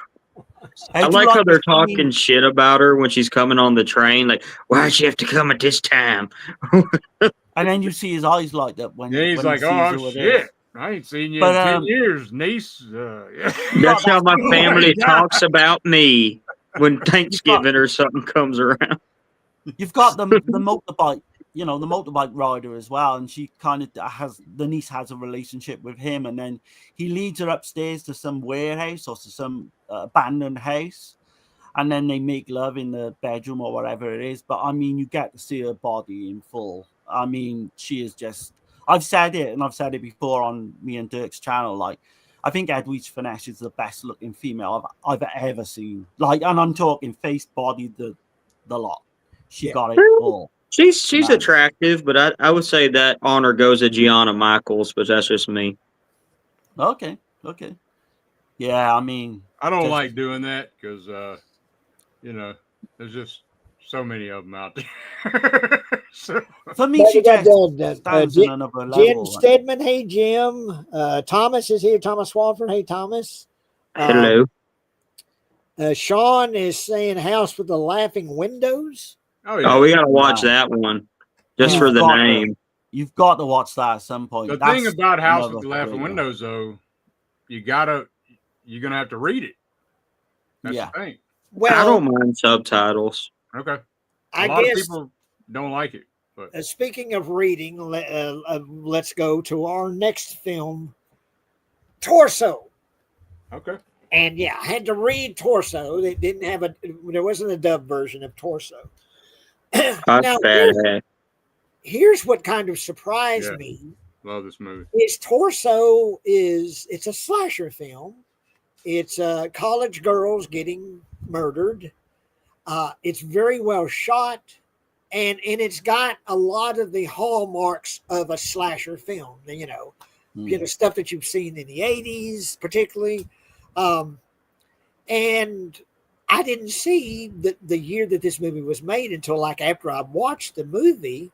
I like how they're talking shit about her when she's coming on the train. Like, why'd she have to come at this time? And then you see his eyes light up when he's like, "Oh shit, I ain't seen you in 10 years, niece." That's how my family talks about me when Thanksgiving or something comes around. You've got the motorbike, the motorbike rider as well, and she kind of the niece has a relationship with him, and then he leads her upstairs to some warehouse or to some abandoned house, and then they make love in the bedroom or whatever it is. But I mean, you get to see her body in full. I mean, she is just. I've said it, and I've said it before on me and Dirk's channel. Like, I think Edwidge Finesse is the best looking female I've ever seen. Like, and I'm talking face, body, the lot. She got it all. She's attractive, but I would say that honor goes to Gianna Michaels, but that's just me. Okay. Yeah, I mean, I don't like doing that because, there's just so many of them out there. For me, she just stands in another level. Jim Stedman, hey Jim. Thomas is here. Thomas Swafford, hey Thomas. Hello. Sean is saying "House with the Laughing Windows." Oh, yeah. We gotta watch that one just for the name. You've got to watch that at some point. The thing about House with the Laughing Windows, though, you're gonna have to read it. That's the thing. Well, I don't mind subtitles. Okay. A lot of people don't like it. But speaking of reading, let's go to our next film, Torso. Okay. And yeah, I had to read Torso. They didn't have there wasn't a dub version of Torso. Now, here's what kind of surprised me. Love this movie. Is Torso it's a slasher film. It's college girls getting murdered. It's very well shot. And it's got a lot of the hallmarks of a slasher film, stuff that you've seen in the 80s, particularly. And I didn't see the year that this movie was made until like after I watched the movie,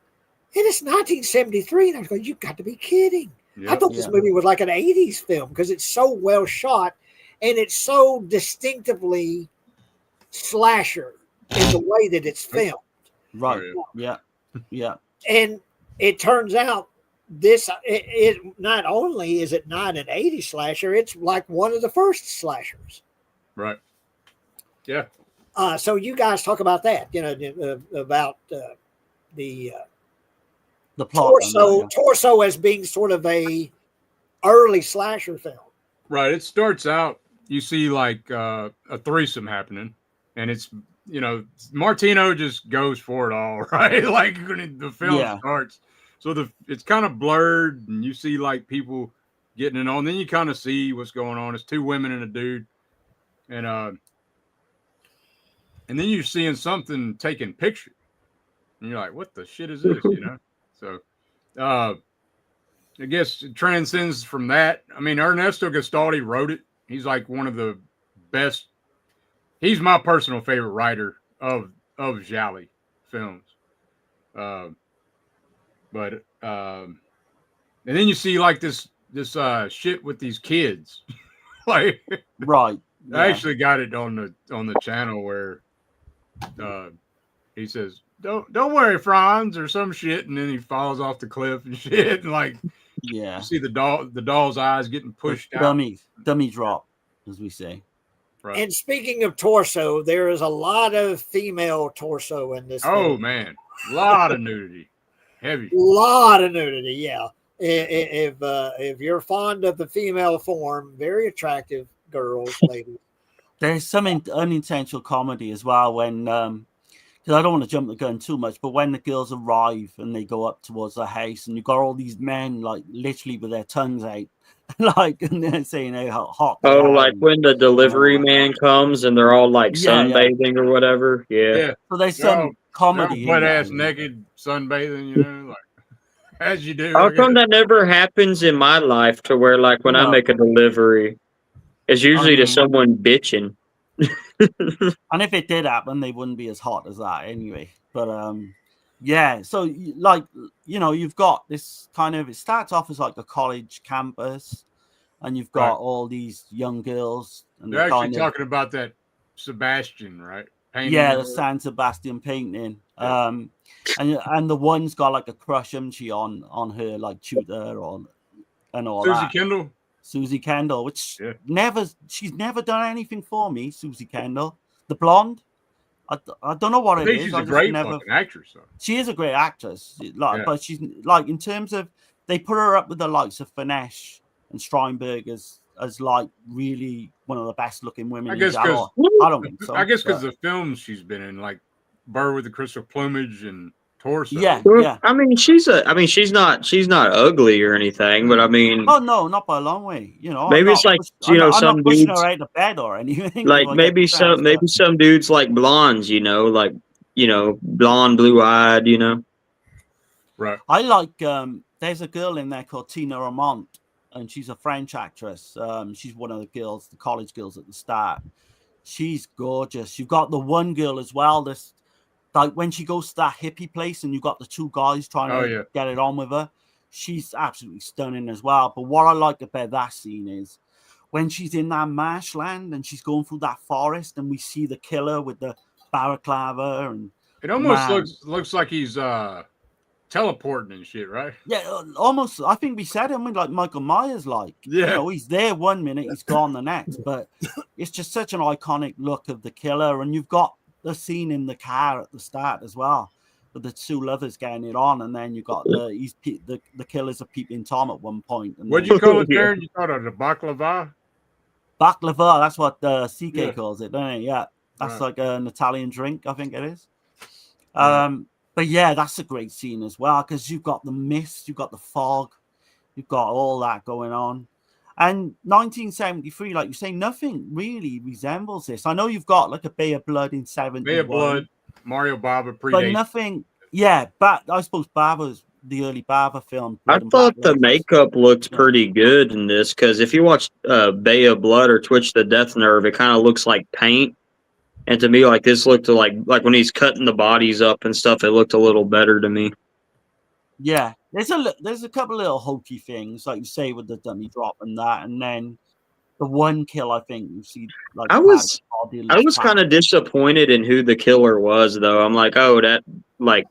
and it's 1973. And I was going, "You've got to be kidding!" Yep. I thought this movie was like an 80s film because it's so well shot and it's so distinctively slasher in the way that it's filmed. Right. Yeah. And it turns out it not only is it not an 80s slasher, it's like one of the first slashers. Right. Yeah. So you guys talk about that, about the plot. Torso as being sort of a early slasher film. Right. It starts out, you see like a threesome happening, and it's Martino just goes for it all, right? Like when the film starts. So it's kind of blurred, and you see like people getting it on. Then you kind of see what's going on. It's two women and a dude, and then you're seeing something taking pictures, and you're like, "What the shit is this?" So, I guess it transcends from that. I mean, Ernesto Gastaldi wrote it. He's like one of the best. He's my personal favorite writer of Giallo films. And then you see like this shit with these kids. Like right. Yeah. I actually got it on the channel where he says, Don't worry, Franz, or some shit, and then he falls off the cliff and shit. And like you see the doll's eyes getting pushed out. Dummy drop, as we say. Right. And speaking of torso, there is a lot of female torso in this. Oh film. Man, a lot of nudity, heavy. Lot of nudity, yeah. If you're fond of the female form, very attractive girls, ladies. There's some unintentional comedy as well when, because I don't want to jump the gun too much, but when the girls arrive and they go up towards the house and you've got all these men like literally with their tongues out, like and they're saying how hot. Oh, like when the delivery man comes and they're all like sunbathing or whatever. Yeah. So there's some comedy. Butt ass naked sunbathing, you know, like as you do. How come that never happens in my life to where like when I make a delivery, it's usually to someone bitching. And if it did happen, they wouldn't be as hot as that anyway. But yeah, so like, you know, you've got this kind of, it starts off as like a college campus and you've got all these young girls. And they're actually talking about that Sebastian, right? Painting the San Sebastian painting. Yeah. And the one's got like a crush, on her like tutor and all that. Susie Kendall, which she's never done anything for me. Susie Kendall, the blonde. I don't know what it is. She's a great fucking actress. Though. She is a great actress, but she's like in terms of they put her up with the likes of Finesse and Strindberg as like really one of the best looking women. I guess because I don't think so. I guess because the films she's been in, like Bird with the Crystal Plumage and Torso. Yeah. I mean, she's not ugly or anything, but I mean, oh no, not by a long way. You know, maybe it's like some dudes her out of bed or anything. Like maybe some dudes like blondes, you know, like blonde, blue eyed, you know. Right. I like there's a girl in there called Tina Ramont, and she's a French actress. She's one of the college girls at the start. She's gorgeous. You've got the one girl as well. This. Like when she goes to that hippie place and you've got the two guys trying to get it on with her, she's absolutely stunning as well. But what I like about that scene is when she's in that marshland and she's going through that forest and we see the killer with the balaclava and it almost looks like he's teleporting and shit, right? Yeah, almost. I think we said him like Michael Myers, like you know, he's there one minute, he's gone the next. But it's just such an iconic look of the killer, and you've got the scene in the car at the start as well, with the two lovers getting it on, and then you got the killers are peeping Tom at one point. What'd you call it, Darren? You thought of the baklava? Baklava, that's what CK calls it, don't it? Yeah, that's like an Italian drink, I think it is. But yeah, that's a great scene as well because you've got the mist, you've got the fog, you've got all that going on. And 1973, like you say, nothing really resembles this. I know you've got like a Bay of Blood in 71. Bay of Blood, Mario Bava predates. But nothing, but I suppose Bava's the early Bava film. I thought the makeup looked pretty good in this because if you watch Bay of Blood or Twitch the Death Nerve, it kind of looks like paint. And to me, like this looked like when he's cutting the bodies up and stuff, it looked a little better to me. Yeah, there's a couple of little hokey things, like you say, with the dummy drop and that, and then the one kill. I think you see. Like I was kind of disappointed in who the killer was, though. I'm like, oh, that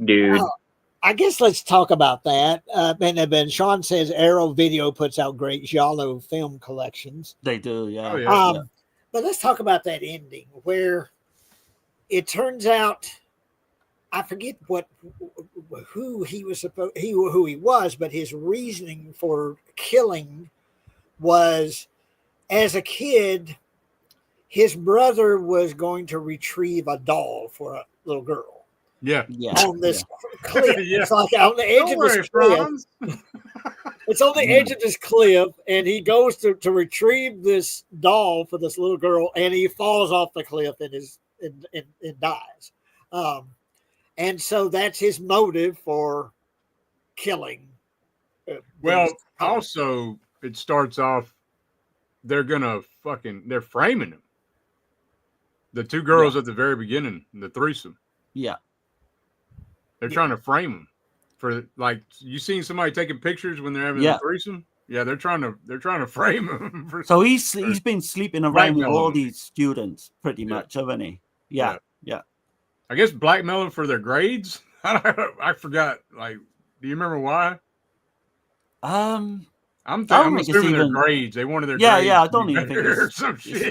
dude. I guess let's talk about that. And Sean says Arrow Video puts out great Giallo film collections. They do, yeah. Oh, yeah. But let's talk about that ending where it turns out. I forget who he was, but his reasoning for killing was, as a kid, his brother was going to retrieve a doll for a little girl. Yeah. On this cliff. It's like on the edge of this cliff. It's on the edge of this cliff, and he goes to retrieve this doll for this little girl, and he falls off the cliff and dies. And so that's his motive for killing. Well, also, it starts off, they're framing him. The two girls at the very beginning, the threesome. Yeah. They're trying to frame him for, like, you seen somebody taking pictures when they're having a threesome? Yeah, they're trying to frame him. So he's been sleeping around with all these students pretty much, haven't he? Yeah. I guess blackmailing for their grades. I forgot. Like, do you remember why? I I'm assuming they're grades. They wanted their grades. Yeah. I don't even think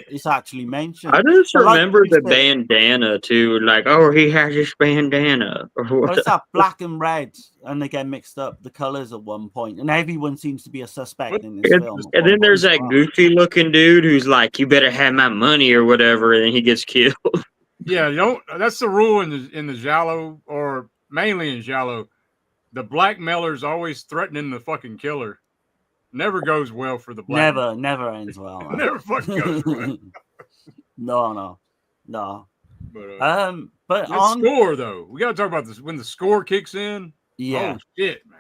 it's actually mentioned. I just remember the bandana too. Like, oh, he has this bandana. Well, it's that black and red, and they get mixed up the colors at one point, and everyone seems to be a suspect in this film. And then there's that goofy looking dude who's like, "You better have my money" or whatever, and then he gets killed. Yeah, that's the rule in the Giallo, or mainly in Giallo. The blackmailer's always threatening the fucking killer. Never goes well for the black. Never ends well. Never fucking goes well. No. But on score though, we got to talk about this when the score kicks in. Yeah. Oh shit, man.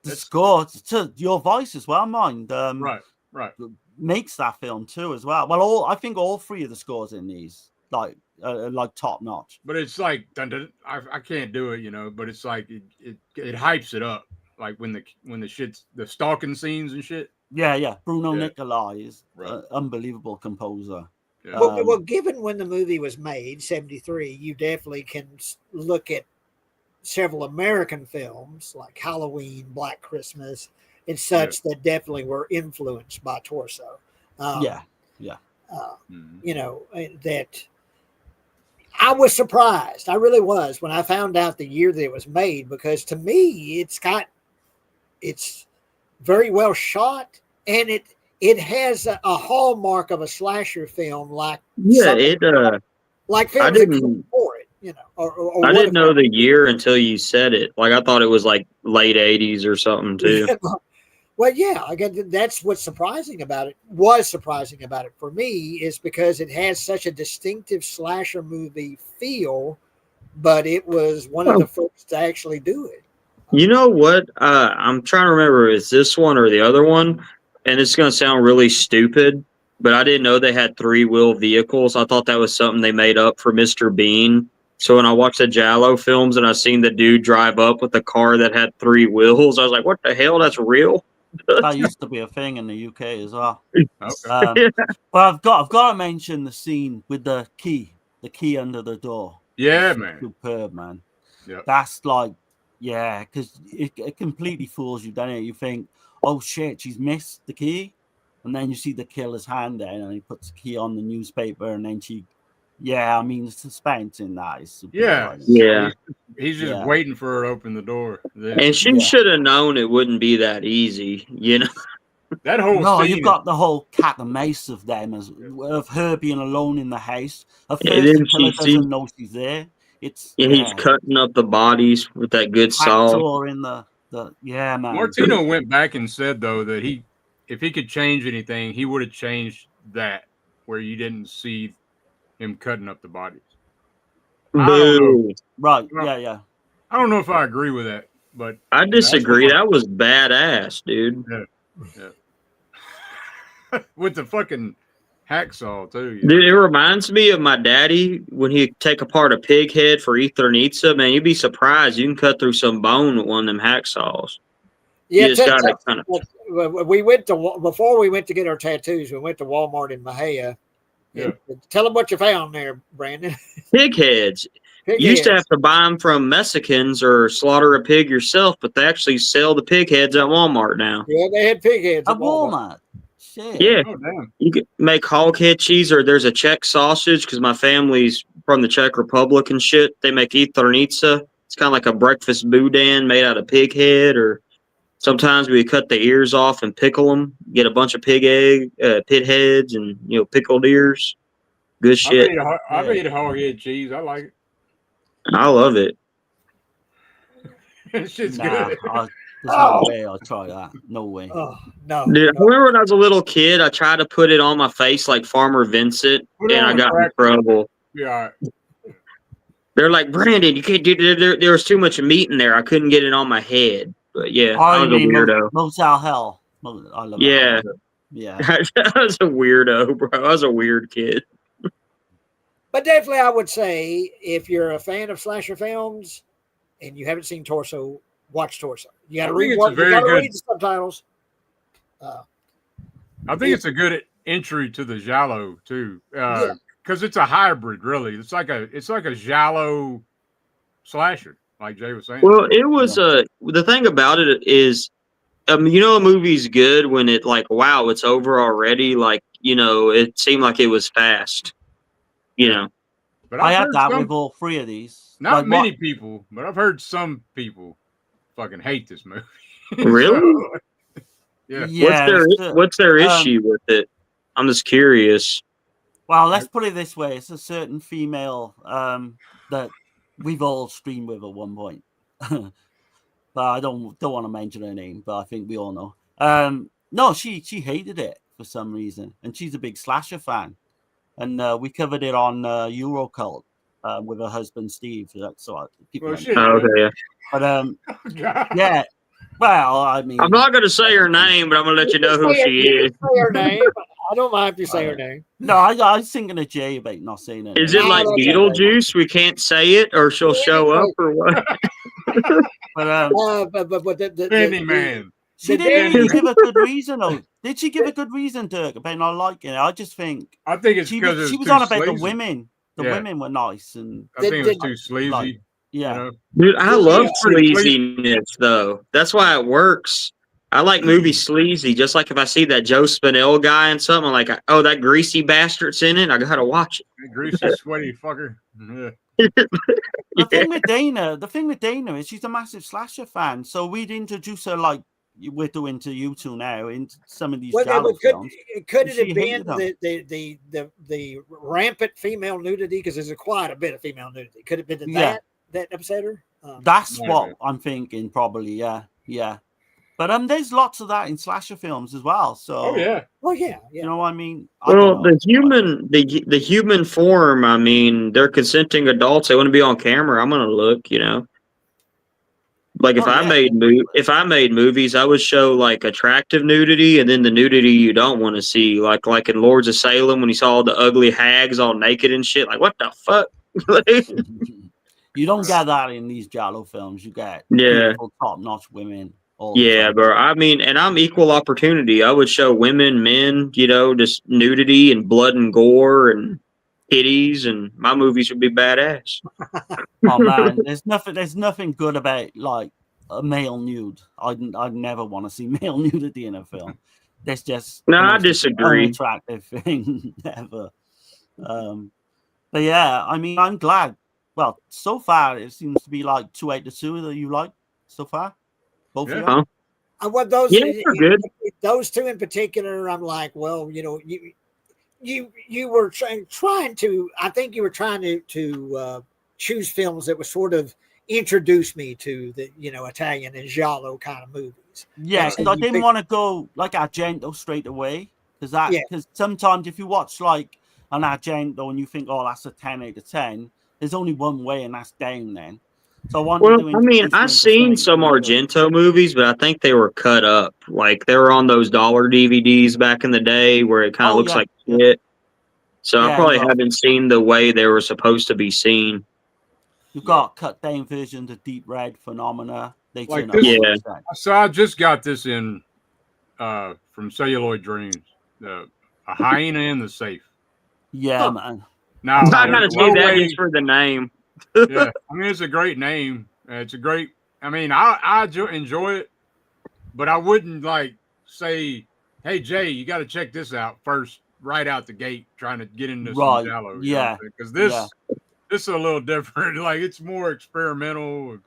The score to your voice as well, mind. Right. Makes that film too as well. Well, I think all three of the scores in these like top notch. But it's like I can't do it, but it's like it hypes it up, like when the stalking scenes and shit. Yeah. Bruno Nicolai is an unbelievable composer. Yeah. Well, given when the movie was made, 73, you definitely can look at several American films like Halloween, Black Christmas, and such that definitely were influenced by Torso. That I was surprised. I really was when I found out the year that it was made, because to me, it's very well shot, and it has a hallmark of a slasher film, like like films that come before it, Or I didn't know the year until you said it. Like, I thought it was like late 80s or something too. Well, yeah, again, that's what's surprising about it. Was surprising about it for me is because it has such a distinctive slasher movie feel, but it was one of the first to actually do it. You know what? I'm trying to remember, is this one or the other one? And it's going to sound really stupid, but I didn't know they had 3-wheel vehicles. I thought that was something they made up for Mr. Bean. So when I watched the Giallo films and I seen the dude drive up with a car that had 3 wheels, I was like, what the hell? That's real? That used to be a thing in the UK as well. Okay. But I've got to mention the scene with the key under the door. Yeah, man. Superb, man. Yeah. That's like, because it completely fools you, doesn't it? You think, oh shit, she's missed the key. And then you see the killer's hand there, and he puts the key on the newspaper, and then the suspense in that is super. He's just waiting for her to open the door. And she should have known it wouldn't be that easy, That whole scene. You've got the whole cat and mace of them, of her being alone in the house. At first, the killer doesn't know she's there. He's cutting up the bodies with that good salt. In the man. Martino went back and said though that if he could change anything, he would have changed that, where you didn't see him cutting up the bodies. Boo. Right. Yeah. I don't know if I agree with that, but I disagree. That was badass, dude. Yeah. With the fucking hacksaw too. Dude, it reminds me of my daddy when he'd take apart a pig head for Eternitza. Man, you'd be surprised. You can cut through some bone with one of them hacksaws. Yeah, we went to before we went to get our tattoos. We went to Walmart in Mahia. Yeah. Tell them what you found there, Brandon. Pig heads. You used to have to buy them from Mexicans or slaughter a pig yourself, but they actually sell the pig heads at Walmart now. Yeah, they had pig heads at Walmart. Shit. Yeah. You could make hog head cheese, or there's a Czech sausage, because my family's from the Czech Republic and shit. They make Eternitza. It's kind of like a breakfast boudin made out of pig head, or sometimes we cut the ears off and pickle them. Get a bunch of pit heads and pickled ears. Good shit. I've ate hog head cheese. I like it. I love it. It's just good. There's no way I'll try that. No way. Oh, no. Dude, I remember when I was a little kid, I tried to put it on my face like Farmer Vincent, and I got in trouble. Yeah. They're like, Brandon, you can't do it. There was too much meat in there. I couldn't get it on my head. But yeah, I was a weirdo. Motel Hell. I love that. Yeah. I was a weirdo, bro. I was a weird kid. But definitely, I would say if you're a fan of slasher films and you haven't seen Torso, watch Torso. You got to read the subtitles. I think it's a good entry to the Giallo too, because it's a hybrid. Really, it's like a Giallo slasher, like Jay was saying. Well, it was the thing about it is You know, a movie's good when it like, wow, it's over already. Like, you know, it seemed like it was fast. You know, but I had that with all three of these. Not like many people, but I've heard some people fucking hate this movie. Really? So, yeah. What's their issue with it? I'm just curious. Well, let's put it this way: it's a certain female that we've all streamed with at one point. But I don't want to mention her name, but I think we all know. No, she hated it for some reason, and she's a big slasher fan. And we covered it on Eurocult with her husband Steve. So people okay, yeah. But yeah. Well, I mean, I'm not going to say her name, but I'm going to let you know who she is. Say her name. I don't mind if you say her name. No, I was thinking of Jay about not saying it. Is it like Beetlejuice? We can't say it, or she'll show up, or what? But Candyman. She didn't really give a good reason, though. Did she give a good reason, Dirk, about not liking it? I just think. I think it's because she was on about the women. The women were nice, and I think it was too sleazy. Like, yeah, you know? Dude, I love sleaziness though. That's why it works. I like movies sleazy. Just like if I see that Joe Spinell guy in something, I'm like, oh, that greasy bastard's in it. I gotta watch it. That greasy, sweaty fucker. Yeah. The thing with Dana is she's a massive slasher fan. So we'd introduce her like we're doing to you two now in some of these Giallo films. Could it have been the rampant female nudity? Because there's quite a bit of female nudity. Could it have been that upset her? That's what I'm thinking, probably. Yeah. But there's lots of that in slasher films as well. So yeah. You know what I mean? The human form. I mean, they're consenting adults. They want to be on camera. I'm gonna look. You know. Like if I made movies, I would show like attractive nudity and then the nudity you don't want to see, like in Lords of Salem when you saw all the ugly hags all naked and shit. Like what the fuck? You don't get that in these Giallo films. You get top-notch women. Bro. I mean, and I'm equal opportunity. I would show women, men, you know, just nudity and blood and gore and titties, and my movies would be badass. Oh man, there's nothing good about like a male nude. I'd never want to see male nudity in a film. That's just I disagree. Unattractive thing ever. But yeah, I mean, I'm glad. Well, so far it seems to be like 2 out of 2 that you like so far. Both of you. Well, those two in particular, I'm like, well, you know, you were trying to. I think you were trying to choose films that would sort of introduce me to the Italian and Giallo kind of movies. Yeah, because I didn't want to go like Argento straight away because sometimes if you watch like an Argento and you think, oh, that's a 10 out of 10, there's only one way and that's down then. So I wanted to. I mean, I've seen some Argento movies, but I think they were cut up. Like they were on those dollar DVDs back in the day, where it kind of looks like shit. So I probably haven't seen the way they were supposed to be seen. You've got cut down versions of Deep Red, Phenomena. They like this, So I just got this in from Celluloid Dreams. A hyena in the safe. Yeah, man. Now I gotta see that just for the name. Yeah, I mean it's a great name. It's a great. I mean, I enjoy it, but I wouldn't like say, "Hey Jay, you got to check this out first, right out the gate." Trying to get into some Giallo, because this is a little different. Like it's more experimental.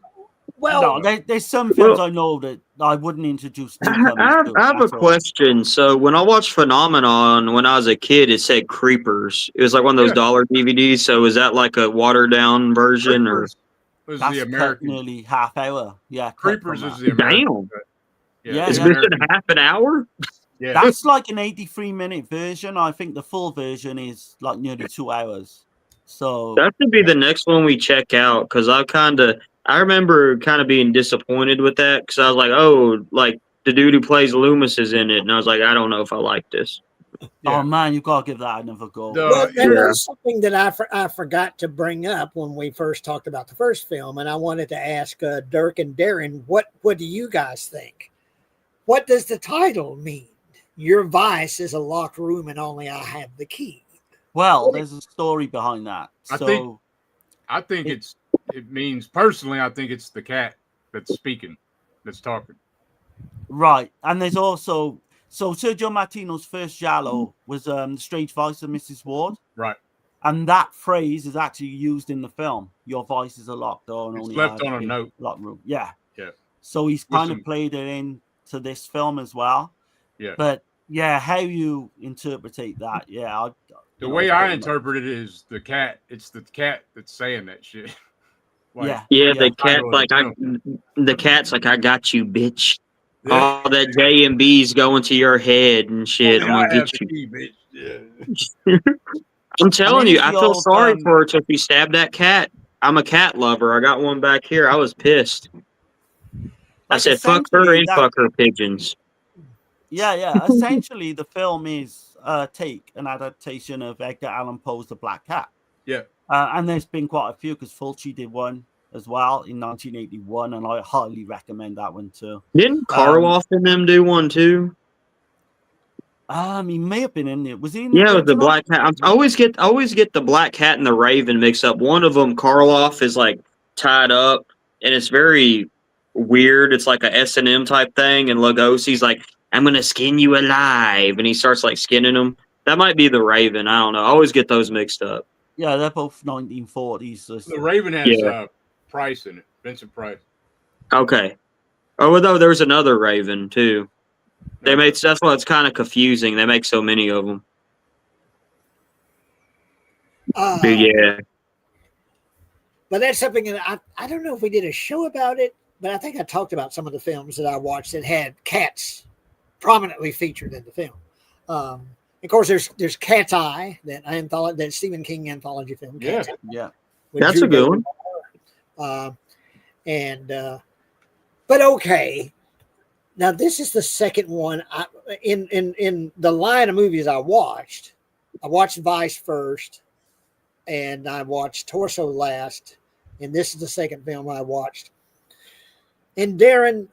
Well, no, there's some films I know that I wouldn't introduce. I have a question. So when I watched Phenomenon when I was a kid, it said Creepers. It was like one of those dollar DVDs. So is that like a watered down version, Creepers or that's the American? Nearly half hour. Yeah, Creepers is the American. Damn. Is this in half an hour? Yeah, that's like an 83-minute version. I think the full version is like nearly 2 hours. So that should be the next one we check out because I remember kind of being disappointed with that because I was like, oh, like the dude who plays Loomis is in it. And I was like, I don't know if I like this. Oh, man, you've got to give that another go. Well, was something that I forgot to bring up when we first talked about the first film. And I wanted to ask Dirk and Darren, what do you guys think? What does the title mean? Your vice is a locked room and only I have the key. Well, there's a story behind that. I think it means personally, I think it's the cat that's speaking, that's talking. Right, and there's also Sergio Martino's first Giallo was The Strange Voice of Mrs. Ward. Right. And that phrase is actually used in the film. Your voices are locked door and it's only left on a note. Locked room. Yeah. Yeah. So he's kind of played it into this film as well. Yeah. But yeah, how you interpretate that? Yeah. The way I interpret it is the cat. It's the cat that's saying that shit. Like, the cat like the cat's like, I got you, bitch. Yeah. All that J and B's going to your head and shit. I'm gonna get you. Key, bitch. Yeah. I'm telling you, I feel sorry for her if he stabbed that cat. I'm a cat lover. I got one back here. I was pissed. I said, fuck her and fuck her pigeons. Yeah. Essentially, the film is an adaptation of Edgar Allan Poe's The Black Cat. Yeah. And there's been quite a few because Fulci did one as well in 1981, and I highly recommend that one too. Didn't Karloff and them do one too? He may have been in it. Was he in it was the Black Cat. I always get the Black Cat and the Raven mixed up. One of them, Karloff, is like tied up, and it's very weird. It's like a S&M type thing, and Lugosi's like, I'm gonna skin you alive, and he starts like skinning them. That might be the Raven. I don't know. I always get those mixed up. Yeah, they're both 1940s. The Raven has Price in it, Vincent Price. Okay. Oh, well, no, there was another Raven too. That's why it's kind of confusing. They make so many of them. Yeah. But that's something that I don't know if we did a show about it, but I think I talked about some of the films that I watched that had cats prominently featured in the film. Of course, there's Cat's Eye, that Stephen King anthology film. Cat's Eye, that's a good one. But okay. Now this is the second one in the line of movies I watched. I watched Vice first, and I watched Torso last, and this is the second film I watched. And Darren,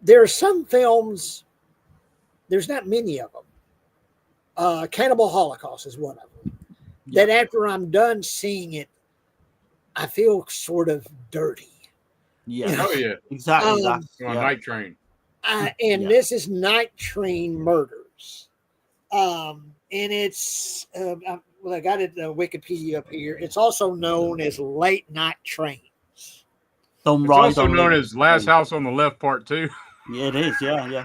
there are some films. There's not many of them. Cannibal Holocaust is one of them. Yeah. That after I'm done seeing it, I feel sort of dirty. Yeah. Oh yeah. Exactly. Night Train. This is Night Train Murders. And it's I got it Wikipedia up here. It's also known as Late Night Trains. It's also known as Last House on the Left Part 2. Yeah, it is. Yeah.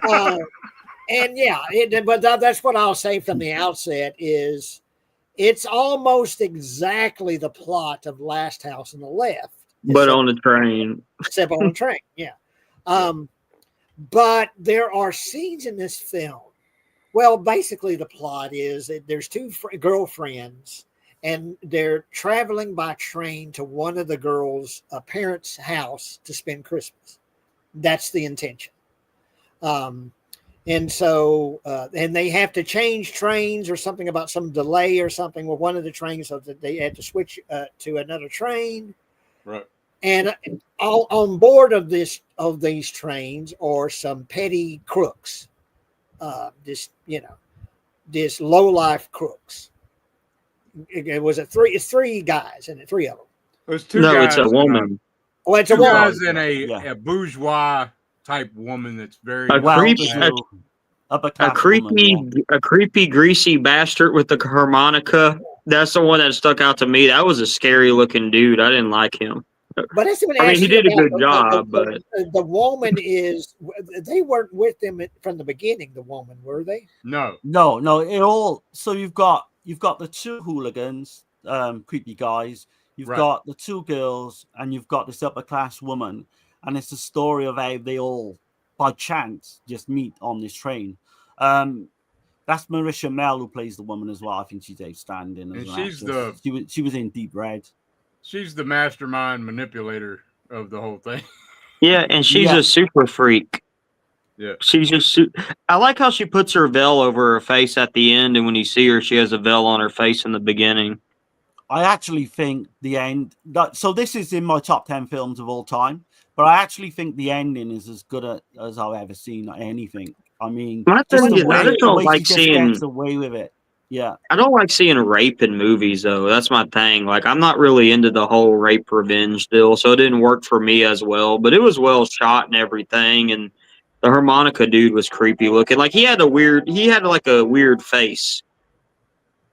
But that's what I'll say from the outset is it's almost exactly the plot of Last House on the Left. But on the train. Except on the train, yeah. But there are scenes in this film. Well, basically the plot is that there's two girlfriends and they're traveling by train to one of the girls' parents' house to spend Christmas. That's the intention. And so, and they have to change trains or something about some delay or something with one of the trains, so that they had to switch to another train. Right. And all on board of these trains are some petty crooks. This low life crooks. It's three guys, and three of them. There's two guys. It's a woman. It's a woman. Guys and a bourgeois type woman that's very a creepy, greasy bastard with the harmonica. That's the one that stuck out to me. That was a scary looking dude. I didn't like him. But he did a good job. But the woman they weren't with them from the beginning. The woman, were they? No. So you've got the two hooligans, creepy guys. You've got the two girls, and you've got this upper class woman. And it's the story of how they all, by chance, just meet on this train. That's Marisha Mell who plays the woman as well. I think she's outstanding. And she was in Deep Red. She's the mastermind manipulator of the whole thing. Yeah, and she's a super freak. Yeah, she's just. I like how she puts her veil over her face at the end, and when you see her, she has a veil on her face in the beginning. I actually think the end. So this is in my top 10 films of all time. But I actually think the ending is as good as I've ever seen anything. I mean, I don't like seeing gets away with it. Yeah, I don't like seeing rape in movies, though. That's my thing. Like, I'm not really into the whole rape revenge deal, so it didn't work for me as well. But it was well shot and everything, and The harmonica dude was creepy looking. Like he had like a weird face.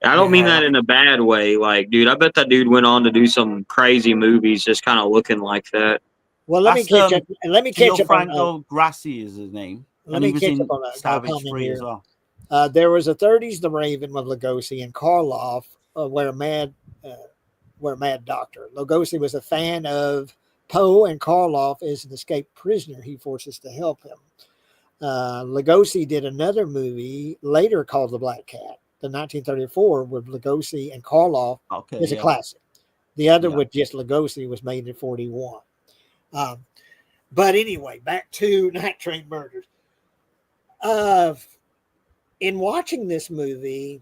I don't mean that in a bad way. Like, dude, I bet that dude went on to do some crazy movies just kind of looking like that. Well, let me catch up. Let me catch up on Franco Grassi is his name. Let me catch up on Savage 3 as well. There was a 30s The Raven with Lugosi and Karloff, where Mad Doctor. Lugosi was a fan of Poe, and Karloff is an escaped prisoner he forces to help him. Lugosi did another movie later called The Black Cat, the 1934 with Lugosi and Karloff. It's a classic. The other with just Lugosi was made in 41. But anyway, back to Night Train Murders. In watching this movie,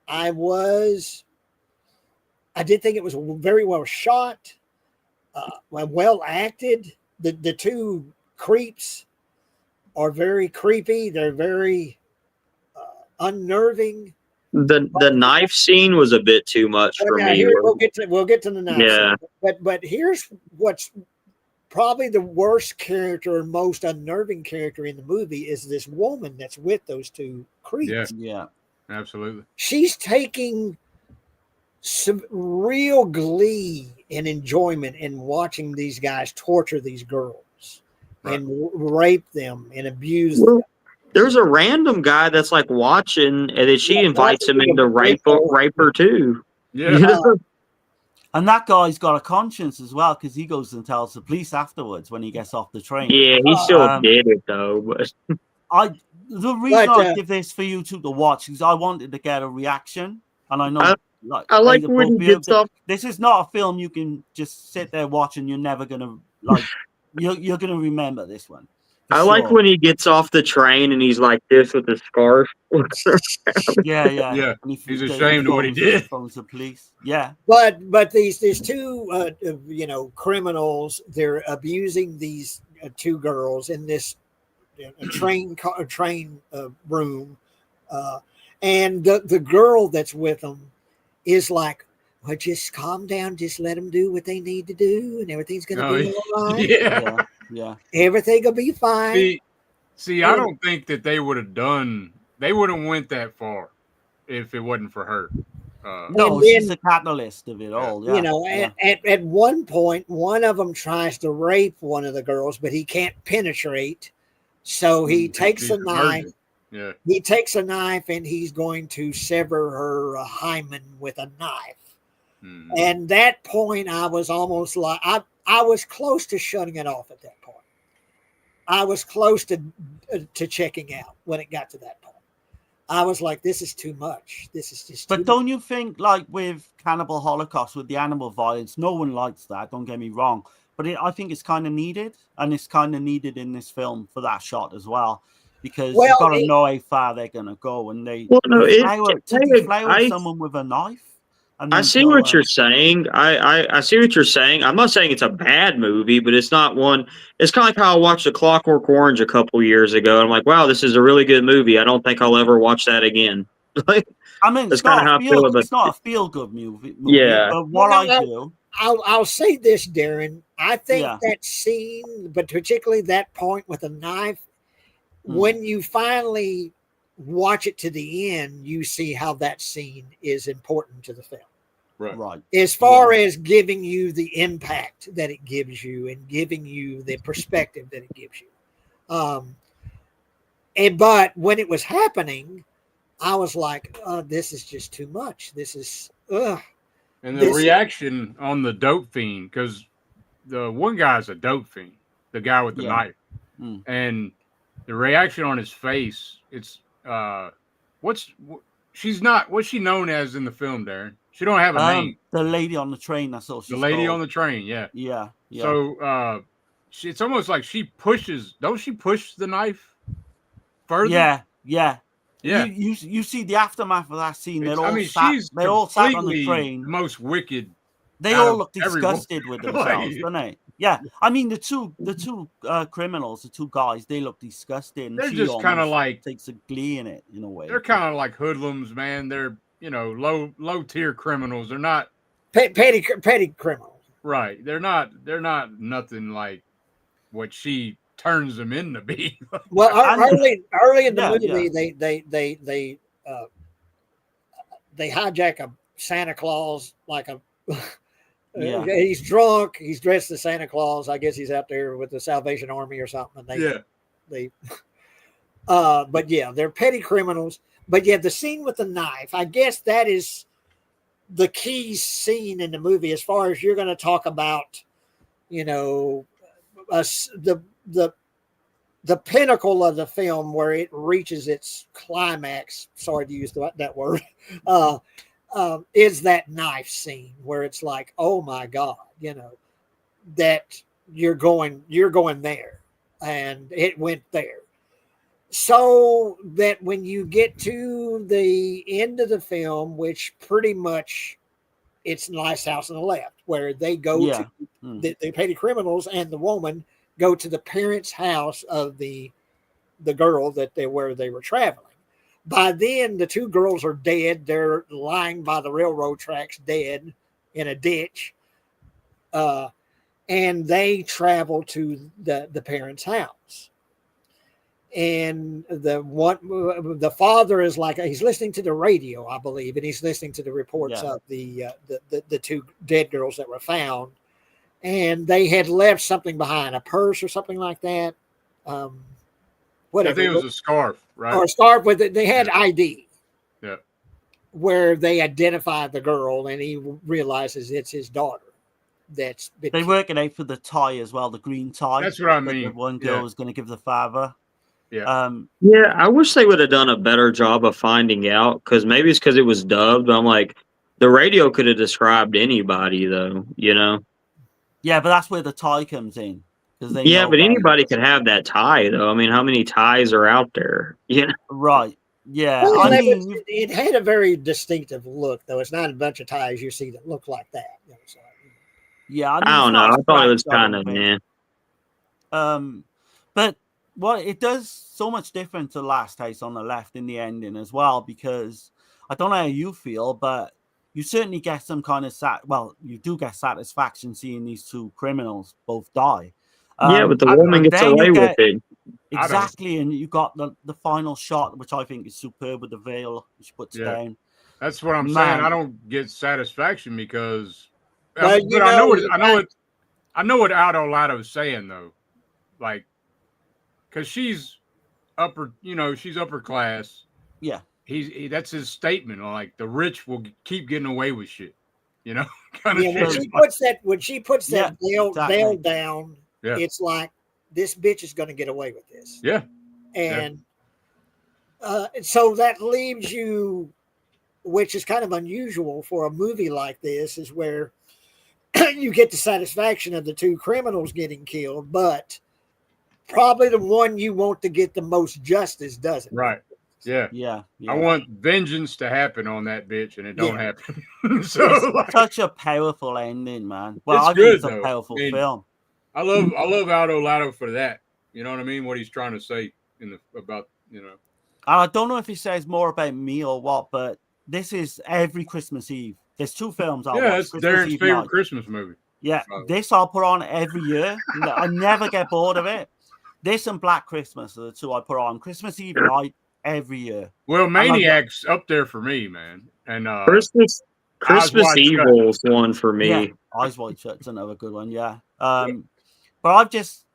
I did think it was very well shot, well acted. The two creeps are very creepy. They're very unnerving. The knife scene was a bit too much for me. We'll get to the knife scene. But here's what's probably the worst character and most unnerving character in the movie is this woman that's with those two creeps. Yeah, absolutely. She's taking some real glee and enjoyment in watching these guys torture these girls and rape them and abuse them. There's a random guy that's like watching, and then she invites him in to rape her too. Yeah. And that guy's got a conscience as well, because he goes and tells the police afterwards when he gets off the train. Yeah, he still did it though. But the reason I give this for you two to watch is I wanted to get a reaction, and I know I like when he gets off. This is not a film you can just sit there watch and you're never gonna like. You're gonna remember this one. I like when he gets off the train and he's like this with his scarf. Yeah. He's ashamed of what he did. Phones the police. Yeah. But these two criminals, they're abusing these two girls in this train room, and the girl that's with them is like, well, just calm down, just let them do what they need to do, and everything's gonna be all right. Yeah. Everything will be fine. See, I don't think that they wouldn't went that far if it wasn't for her. No, she's the catalyst of it all. Yeah. You know, at one point, one of them tries to rape one of the girls, but he can't penetrate. So he takes a knife. Yeah. He takes a knife and he's going to sever her hymen with a knife. And that point, I was almost like I was close to shutting it off at that point. I was close to checking out when it got to that point. I was like, this is too much. This is just But don't you think, like with Cannibal Holocaust, with the animal violence, no one likes that, don't get me wrong. But I think it's kind of needed. And it's kind of needed in this film for that shot as well. Because you've got to know how far they're going to go. And they deflower someone with a knife. I see what you're saying. I see what you're saying. I'm not saying it's a bad movie, but it's not one. It's kind of like how I watched The Clockwork Orange a couple years ago. I'm like, wow, this is a really good movie. I don't think I'll ever watch that again. I mean, it's not a feel-good movie. Yeah. But what I do... I'll say this, Darren. I think that scene, but particularly that point with a knife, when you finally watch it to the end, you see how that scene is important to the film. Right. As far as giving you the impact that it gives you and giving you the perspective that it gives you. But when it was happening, I was like, this is just too much. This is And the reaction on the dope fiend, because the one guy's a dope fiend, the guy with the knife. And the reaction on his face, it's what's she known as in the film, Darren? She don't have a name. The lady on the train. That's all she's The lady called. on the train. Yeah. So it's almost like she pushes. Don't she push the knife further? Yeah. You see the aftermath of that scene. They're all sat on the train. The most wicked. They all look disgusted with themselves, don't they? Yeah, I mean the two criminals, the two guys, they look disgusted. And they're just kind of like takes a glee in it in a way. They're kind of like hoodlums, man. They're low tier criminals. They're not petty criminals. Right. They're not nothing like what she turns them into be. Well, early in the movie, they hijack a Santa Claus like a. He's drunk. He's dressed as Santa Claus. I guess he's out there with the Salvation Army or something. But yeah, they're petty criminals. But yeah, the scene with the knife, I guess that is the key scene in the movie as far as you're going to talk about, the pinnacle of the film where it reaches its climax. Sorry to use that word. Is that knife scene where it's like, oh my God, that you're going there, and it went there. So that when you get to the end of the film, which pretty much it's Nice House on the Left, where they go to the petty criminals and the woman go to the parents' house of the girl where they were traveling. By then, the two girls are dead. They're lying by the railroad tracks, dead in a ditch. And they travel to the parents' house. And the father is like, he's listening to the radio, I believe, and he's listening to the reports of the two dead girls that were found. And they had left something behind, a purse or something like that. Whatever. I think it was a scarf, right? Or a scarf with it. They had ID. Yeah. Where they identify the girl, and he realizes it's his daughter. They working out for the tie as well, the green tie. That's what I mean. The one girl was going to give the father. Yeah. I wish they would have done a better job of finding out, because maybe it's because it was dubbed. But I'm like, the radio could have described anybody, though. Yeah, but that's where the tie comes in. But anybody could have that tie, though. I mean, how many ties are out there? Right. Yeah. Well, it had a very distinctive look, though. It's not a bunch of ties you see that look like that. So. Yeah, I don't know. I thought it was kind of but it does so much different to Last House on the Left in the ending as well, because I don't know how you feel, but you certainly get some kind of you do get satisfaction seeing these two criminals both die. But the woman gets away with it. Exactly, and you got the final shot, which I think is superb with the veil she puts down. That's what I'm saying. I don't get satisfaction because, but I know what Aldo Lato's saying though, like, because she's upper class. Yeah, that's his statement. Like, the rich will keep getting away with shit. When she puts that veil down. Yeah. It's like, this bitch is going to get away with this. Yeah. And so that leaves you, which is kind of unusual for a movie like this, is where you get the satisfaction of the two criminals getting killed, but probably the one you want to get the most justice doesn't. Right. Yeah. I want vengeance to happen on that bitch, and it don't happen. So it's such a powerful ending, man. Well, I think it's a powerful film. I love Aldo Lato for that. You know what I mean? What he's trying to say about. I don't know if he says more about me or what, but this is every Christmas Eve. There's two films I'll watch. That's Darren's favorite Christmas movie. Yeah, this I'll put on every year. I never get bored of it. This and Black Christmas are the two I put on Christmas Eve night every year. Well, Maniac's up there for me, man. And Christmas Evil's one for me. Yeah, Eyes Wide Shut's another good one. Yeah. But I've just,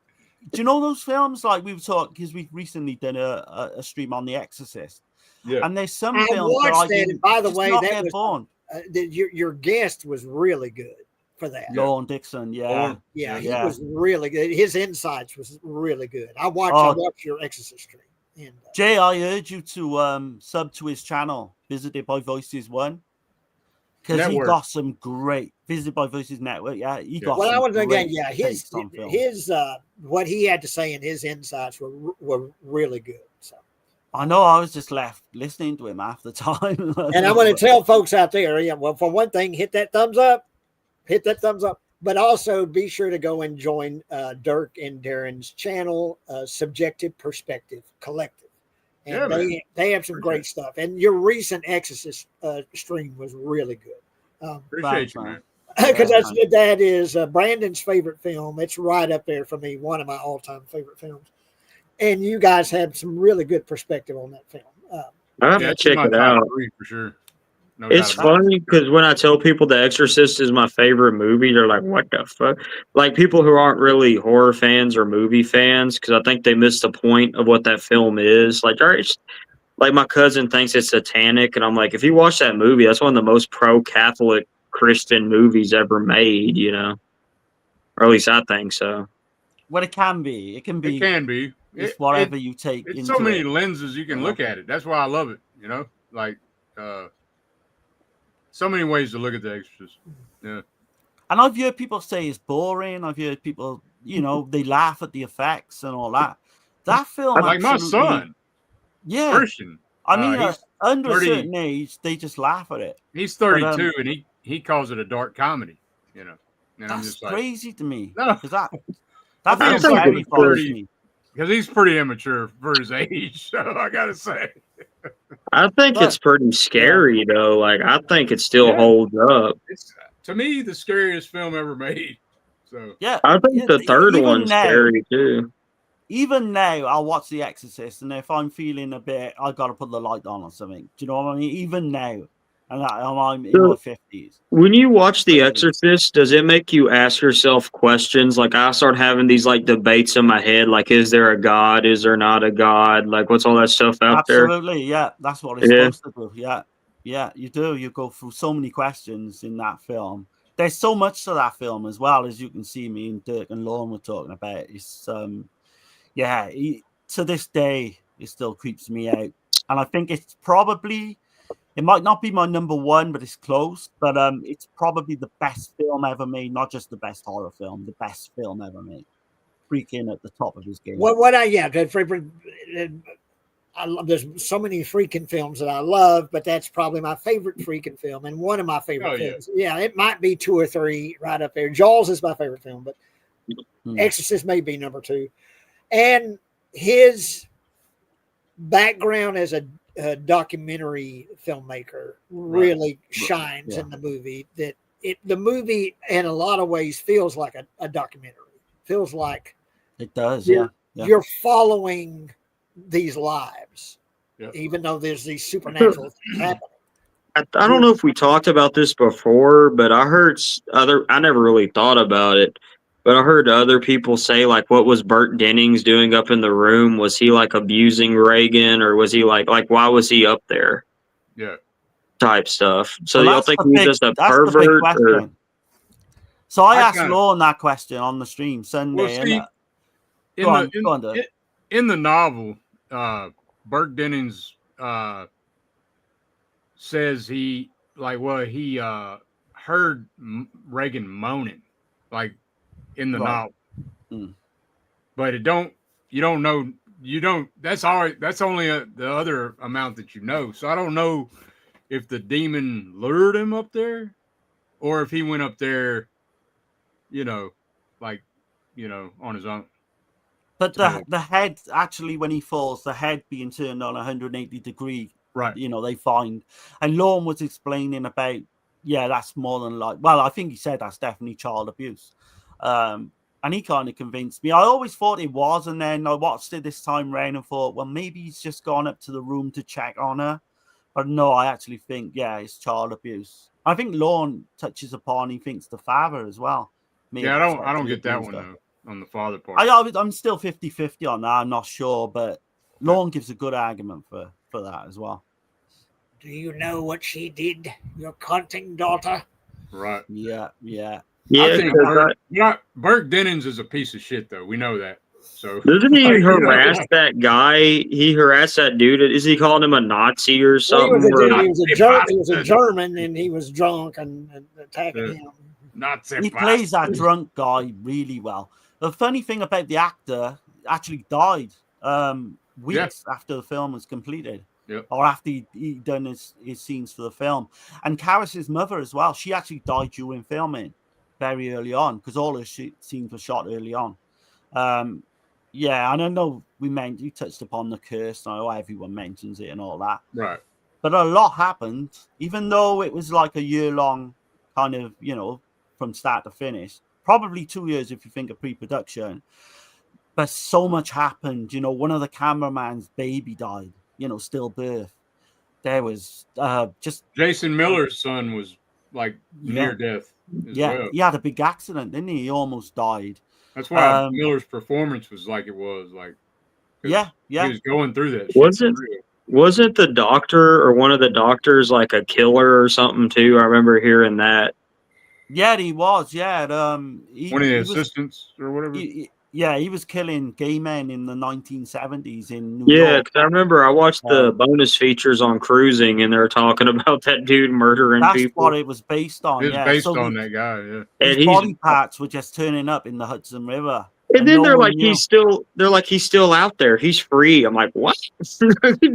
do you know those films? Like we've talked, because we've recently done a stream on The Exorcist. Yeah. And there's some films that I didn't, by the way, that was your guest was really good for that. Lorne Dixon, he was really good. His insights was really good. I watched your Exorcist stream. And, Jay, I urge you to sub to his channel, Visited by Voices 1. Because he got some great Visited by Voices Network. Yeah, he got. Well, I was thinking, his what he had to say and his insights were really good. So I know I was just left listening to him half the time. And I'm going to tell folks out there, well, for one thing, hit that thumbs up, but also be sure to go and join Dirk and Darren's channel, Subjective Perspective Collective. And they have some great stuff. And your recent Exorcist stream was really good. Appreciate you, man. because that is Brandon's favorite film. It's right up there for me, one of my all-time favorite films. And you guys have some really good perspective on that film. I have to check it out. For sure. No, it's funny because when I tell people The Exorcist is my favorite movie, they're like, "What the fuck?" Like people who aren't really horror fans or movie fans, because I think they miss the point of what that film is. Like, all right, like my cousin thinks it's satanic, and I'm like, if you watch that movie, that's one of the most pro-Catholic Christian movies ever made, you know, or at least I think so. Well, it can be. It can be. It can be. It's whatever you take. It's so many lenses you can look at it. That's why I love it. You know, like so many ways to look at The Exorcist. Yeah. And I've heard people say it's boring. I've heard people, you know, they laugh at the effects and all that. That film, like my son, yeah, Christian. I mean, under 30, a certain age, they just laugh at it. He's 32, and he calls it a dark comedy. You know, and that's I'm just like, crazy to me. No, that feels very funny to me. Because he's pretty immature for his age, so I gotta say. I think it's pretty scary though. Like I think it still holds up. It's to me the scariest film ever made. So yeah, I think the third one's scary too. Even now, I'll watch The Exorcist, and if I'm feeling a bit, I gotta put the light on or something. Do you know what I mean? Even now, and I'm in my 50s. When you watch The Exorcist, does it make you ask yourself questions? Like I start having these like debates in my head, like is there a God? Is there not a God? Like what's all that stuff out there? Absolutely, yeah. That's what it's supposed to do. Yeah, you do. You go through so many questions in that film. There's so much to that film as well, as you can see me and Dirk and Lauren were talking about. It's to this day, it still creeps me out. And I think it's probably, it might not be my number one, but it's close. But it's probably the best film ever made, not just the best horror film, the best film ever made. Freaking at the top of his game. I love, there's so many freaking films that I love, but that's probably my favorite freaking film and one of my favorite films. Yeah, it might be 2 or 3 right up there. Jaws is my favorite film, but Exorcist may be number 2. And his background as a documentary filmmaker really shines in the movie. That the movie in a lot of ways feels like a documentary. Feels like it does. You're following these lives, even though there's these supernatural things happening. I don't know if we talked about this before, but I heard I never really thought about it, but I heard other people say, like, what was Burt Dennings doing up in the room? Was he, like, abusing Reagan, or was he, like why was he up there? Yeah. Type stuff. So y'all think he's just a pervert? Or? So I asked Lauren that question on the stream Sunday. Well, see, in the novel, Burt Dennings says he heard Reagan moaning, like in the novel, but that's only the other amount that you know. So I don't know if the demon lured him up there, or if he went up there, on his own. But the head, actually, when he falls, the head being turned on 180 degree, right? They find, and Lauren was explaining about, that's more than I think he said that's definitely child abuse. And he kind of convinced me. I always thought it was, and then I watched it this time round and thought, well, maybe he's just gone up to the room to check on her. But no, I actually think, it's child abuse. I think Lauren touches upon, he thinks the father as well. I don't get that one though. On the father part, I'm still 50-50 on that. I'm not sure, but Lauren gives a good argument for that as well. Do you know what she did, your conting daughter? Right. Yeah. I think Burt Dennings is a piece of shit, though. We know that. So doesn't he harass that guy? He harassed that dude. Is he calling him a Nazi or something? He was a German, and he was drunk and attacking him. He plays that drunk guy really well. The funny thing about the actor actually died weeks after the film was completed, or after he'd done his scenes for the film. And Karis's mother as well. She actually died during filming very early on because all her scenes were shot early on. And I know you touched upon the curse. I know everyone mentions it and all that. Right. But a lot happened, even though it was like a year-long kind of, from start to finish. Probably 2 years if you think of pre-production. But so much happened. You know, one of the cameraman's baby died, you know, stillbirth. There was just... Jason Miller's son was like near death as well. He had a big accident, didn't he? He almost died. That's why Miller's performance was like it was. Like, he was going through that. Wasn't the doctor or one of the doctors like a killer or something too? I remember hearing that. Yeah, he was. Yeah, one of the assistants or whatever. He was killing gay men in the 1970s in New York. Yeah, because I remember I watched the bonus features on Cruising, and they're talking about that dude murdering people. That's what it was based on. It was based on that guy. Yeah, and his body parts were just turning up in the Hudson River. And then they're like, he's still out there. He's free. I'm like, what?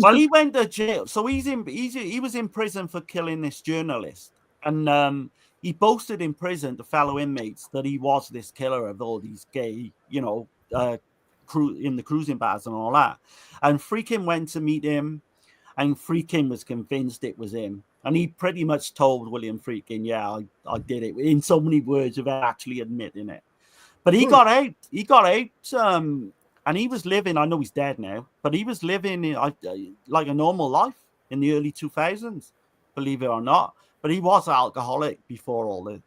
Well, he went to jail. So he was in prison for killing this journalist. And he boasted in prison to fellow inmates that he was this killer of all these gay, you know, in the cruising bars and all that. And Friedkin went to meet him, and Friedkin was convinced it was him. And he pretty much told William Friedkin, yeah, I did it, in so many words without actually admitting it. But he got out. He got out, and he was living. I know he's dead now, but he was living like a normal life in the early 2000s, believe it or not. But he was an alcoholic before all the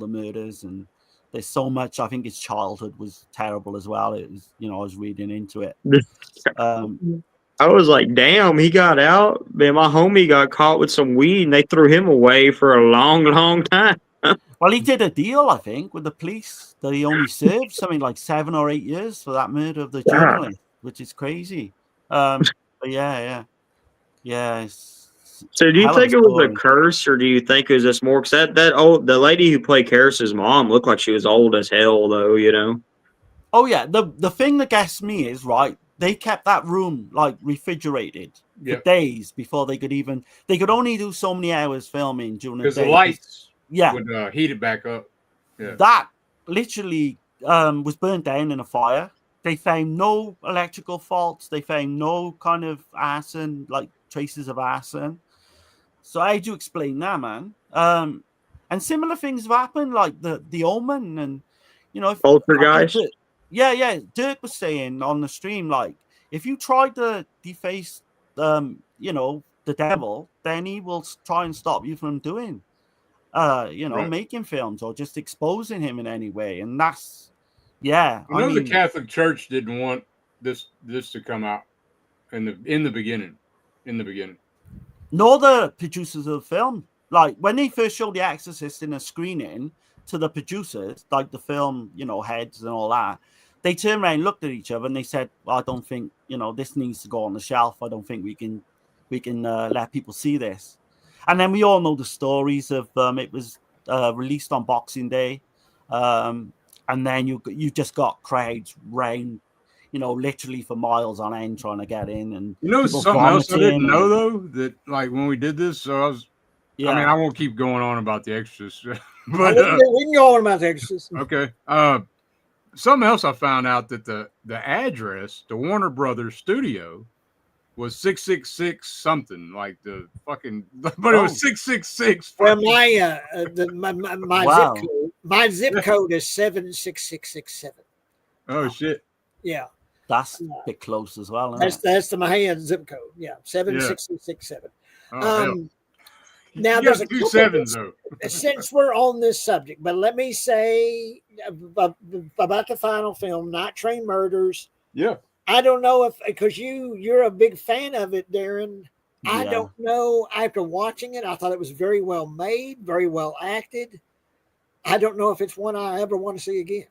murders, and there's so much. I think his childhood was terrible as well. It was, I was reading into it. I was like, damn, he got out. Man, my homie got caught with some weed, and they threw him away for a long, long time. Well, he did a deal, I think, with the police that he only served something like 7 or 8 years for that murder of the journalist, which is crazy. But yeah. So do you think it was a curse, or do you think it was just more? Because the lady who played Karis's mom looked like she was old as hell, though. Oh yeah, the thing that gets me is they kept that room like refrigerated for days before they could only do so many hours filming during the day. Because the lights would heat it back up. Yeah. That literally was burnt down in a fire. They found no electrical faults. They found no kind of arson, like traces of arson. So how do you explain that, man? And similar things have happened, like the Omen and Poltergeist. Dirk was saying on the stream, like, if you try to deface the devil, then he will try and stop you from doing making films or just exposing him in any way. And that's I mean, the Catholic Church didn't want this to come out in the beginning. Nor the producers of the film. Like, when they first showed The Exorcist in a screening to the producers, like the film, heads and all that, they turned around and looked at each other and they said, well, I don't think, this needs to go on the shelf. I don't think we can let people see this. And then we all know the stories of it was released on Boxing Day. And then you just got crowds round, literally for miles on end trying to get in. And something else I didn't know, though, that like when we did this, so I was, I mean, I won't keep going on about The Exorcist, but we can go on about The Exorcist. Okay. Something else I found out that the address, the Warner Brothers studio, was 666 something, like the fucking, but it was 666. Well, my zip code is 76667. Oh shit! Yeah, that's a bit close as well. That's the Mahan zip code. Yeah, 76667. Now there's a few sevens though. Since we're on this subject, but let me say about the final film, Night Train Murders. Yeah. I don't know if, because you're a big fan of it, Darren. Yeah. I don't know. After watching it, I thought it was very well made, very well acted. I don't know if it's one I ever want to see again.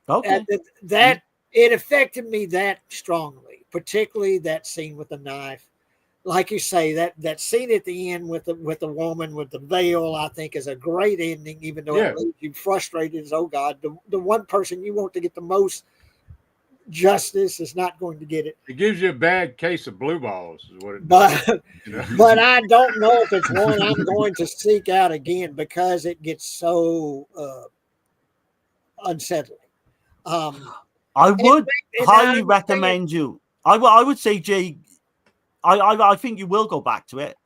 Okay. That it affected me that strongly, particularly that scene with the knife. Like you say, that scene at the end with the woman with the veil, I think, is a great ending, even though it leaves you frustrated as, oh God, the one person you want to get the most justice is not going to get it. It gives you a bad case of blue balls, is what it does. But I don't know if it's one I'm going to seek out again because it gets so unsettling. I would highly recommend you. I would say, Jay, I think you will go back to it.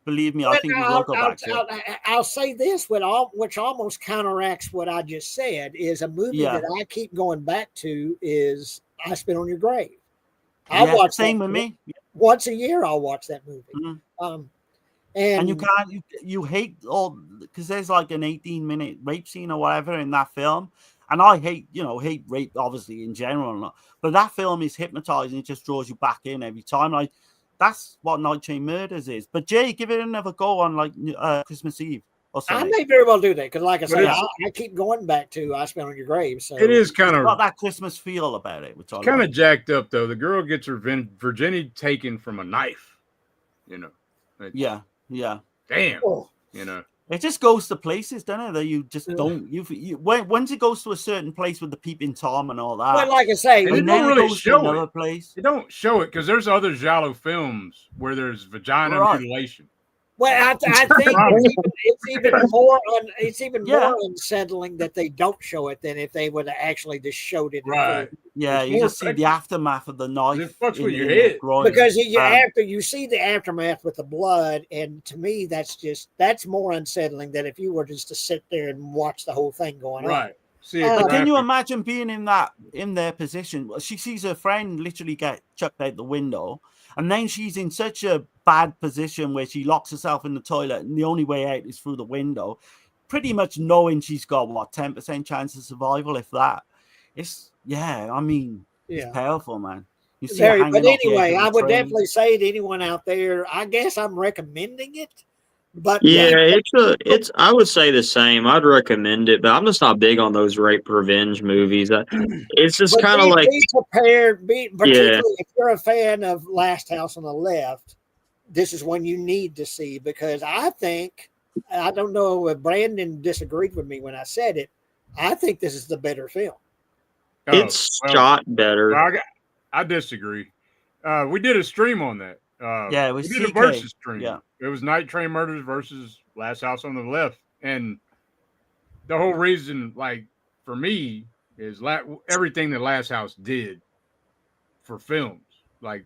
believe me, I think you will go back to it. I'll say this, which almost counteracts what I just said, is a movie that I keep going back to is I Spit on Your Grave. I watch same with me. Once a year, I'll watch that movie. Mm-hmm. And you can't, you hate all, because there's like an 18-minute rape scene or whatever in that film. And I hate rape, obviously, in general. But that film is hypnotizing. It just draws you back in every time. Like, that's what Night Train Murders is. But Jay, give it another go on like Christmas Eve or something. I may very well do that because, like I say, I keep going back to I Spit on Your Grave. So it is kind of got that Christmas feel about it, which I kind of jacked up though. The girl gets her virginity taken from a knife. You know. Yeah. Damn. You know. It just goes to places, doesn't it? That you just don't. Once it goes to a certain place with the peeping Tom and all that. Well, like I say, they don't really show another place. They don't show it because there's other Giallo films where there's vagina mutilation. Well, I think it's even more unsettling that they don't show it than if they would have actually just showed it. Right. Yeah, you just see the aftermath of the knife. It fucks with your head. Because you see the aftermath with the blood, and to me, that's more unsettling than if you were just to sit there and watch the whole thing going on. Right. But can you imagine being in their position? She sees her friend literally get chucked out the window, and then she's in such a bad position where she locks herself in the toilet, and the only way out is through the window, pretty much knowing she's got 10% chance of survival, if that. It's powerful, man. You see but anyway, I would definitely say to anyone out there, I guess I'm recommending it. But it's I would say the same. I'd recommend it, but I'm just not big on those rape revenge movies. It's just kind of like be prepared. Particularly if you're a fan of Last House on the Left, this is one you need to see because I don't know if Brandon disagreed with me when I said it. I think this is the better film. It's shot better. I disagree. We did a stream on that. It was we did a versus stream. Yeah. It was Night Train Murders versus Last House on the Left. And the whole reason, like, for me, is everything that Last House did for films. Like,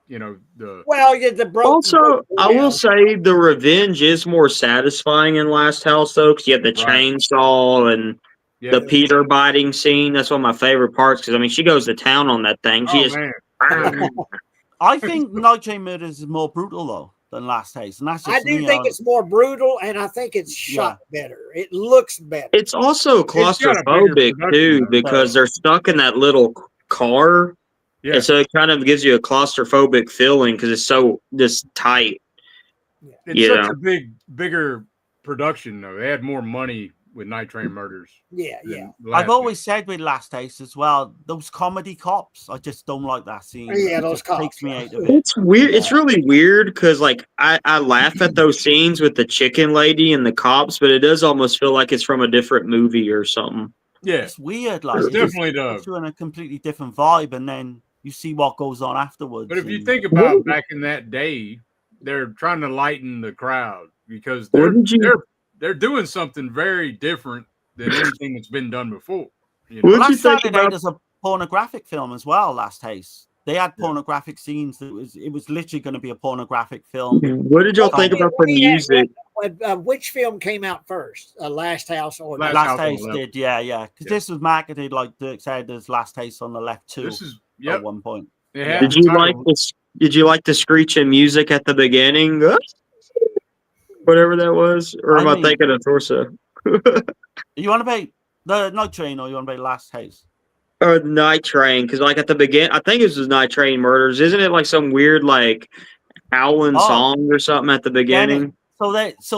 you know, I will say the revenge is more satisfying in Last House, though, because you have the chainsaw and the Peter biting scene. That's one of my favorite parts, because, I mean, she goes to town on that thing. I think Night Train Murders is more brutal though than Last House, and that's just I do think it's more brutal, and I think it's shot better. It looks better. It's also claustrophobic too because they're stuck in that little car, and so it kind of gives you a claustrophobic feeling because it's so just tight. It's such a bigger production though. They had more money with Night Train Murders. Yeah. I've always said with Last House as well, those comedy cops, I just don't like that scene. Yeah, those cops. Takes me out of it. It's weird. Yeah. It's really weird because, like, I laugh at those scenes with the chicken lady and the cops, but it does almost feel like it's from a different movie or something. Yeah. It's weird. Like, it definitely does. It's in a completely different vibe, and then you see what goes on afterwards. But if you think about back in that day, they're trying to lighten the crowd because they're doing something very different than anything that's been done before. You know? Last Saturday, there's a pornographic film as well. Last House, they had pornographic scenes. It was literally going to be a pornographic film. What did y'all think about the music? Which film came out first? Last House or Last House did? Yeah. Because this was marketed like Dirk said as Last House on the Left too. At one point. Did you like this? Did you like the screeching music at the beginning? Whatever that was, or am I thinking of Torso? You want to be the Night Train, or you want to be Last House? Or the Night Train, because like at the beginning, I think it was Night Train Murders. Isn't it like some weird like howling song or something at the beginning? So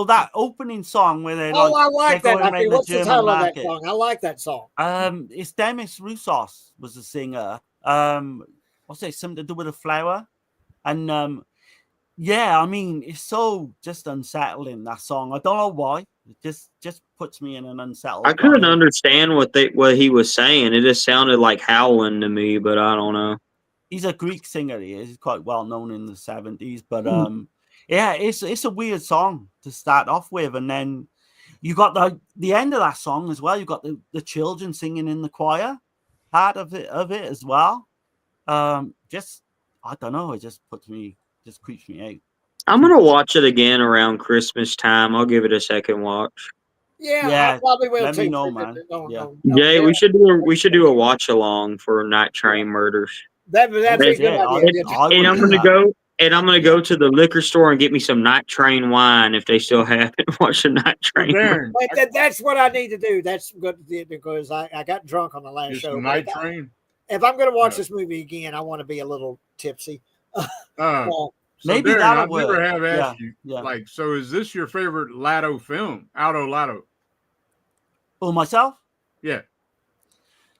that opening song where they I like that. What's the title of that song? I like that song. It's Demis Roussos was the singer. What's it? Something to do with a flower, and yeah, I mean, it's so just unsettling, that song. I don't know why. It just puts me in an unsettled. I couldn't understand what he was saying. It just sounded like howling to me, but I don't know. He's a Greek singer. He's quite well known in the 70s, but yeah, it's a weird song to start off with, and then you got the end of that song as well. You got the children singing in the choir part of it as well. Just I don't know. It just creeps me out. I'm gonna watch it again around Christmas time. I'll give it a second watch. Yeah, I probably will let too. Me know, man. Jay, we should do a watch along for Night Train Murders. That'd be a good idea. And I'm gonna go to the liquor store and get me some Night Train wine if they still have it. Watch the Night Train. But that's what I need to do. That's good because I got drunk on the last show. Night Train. If I'm going to watch this movie again, I want to be a little tipsy. So maybe Darren, that'll I work. never have asked you. Like, so is this your favorite Lotto film? Aldo Lotto. Oh, myself? Yeah.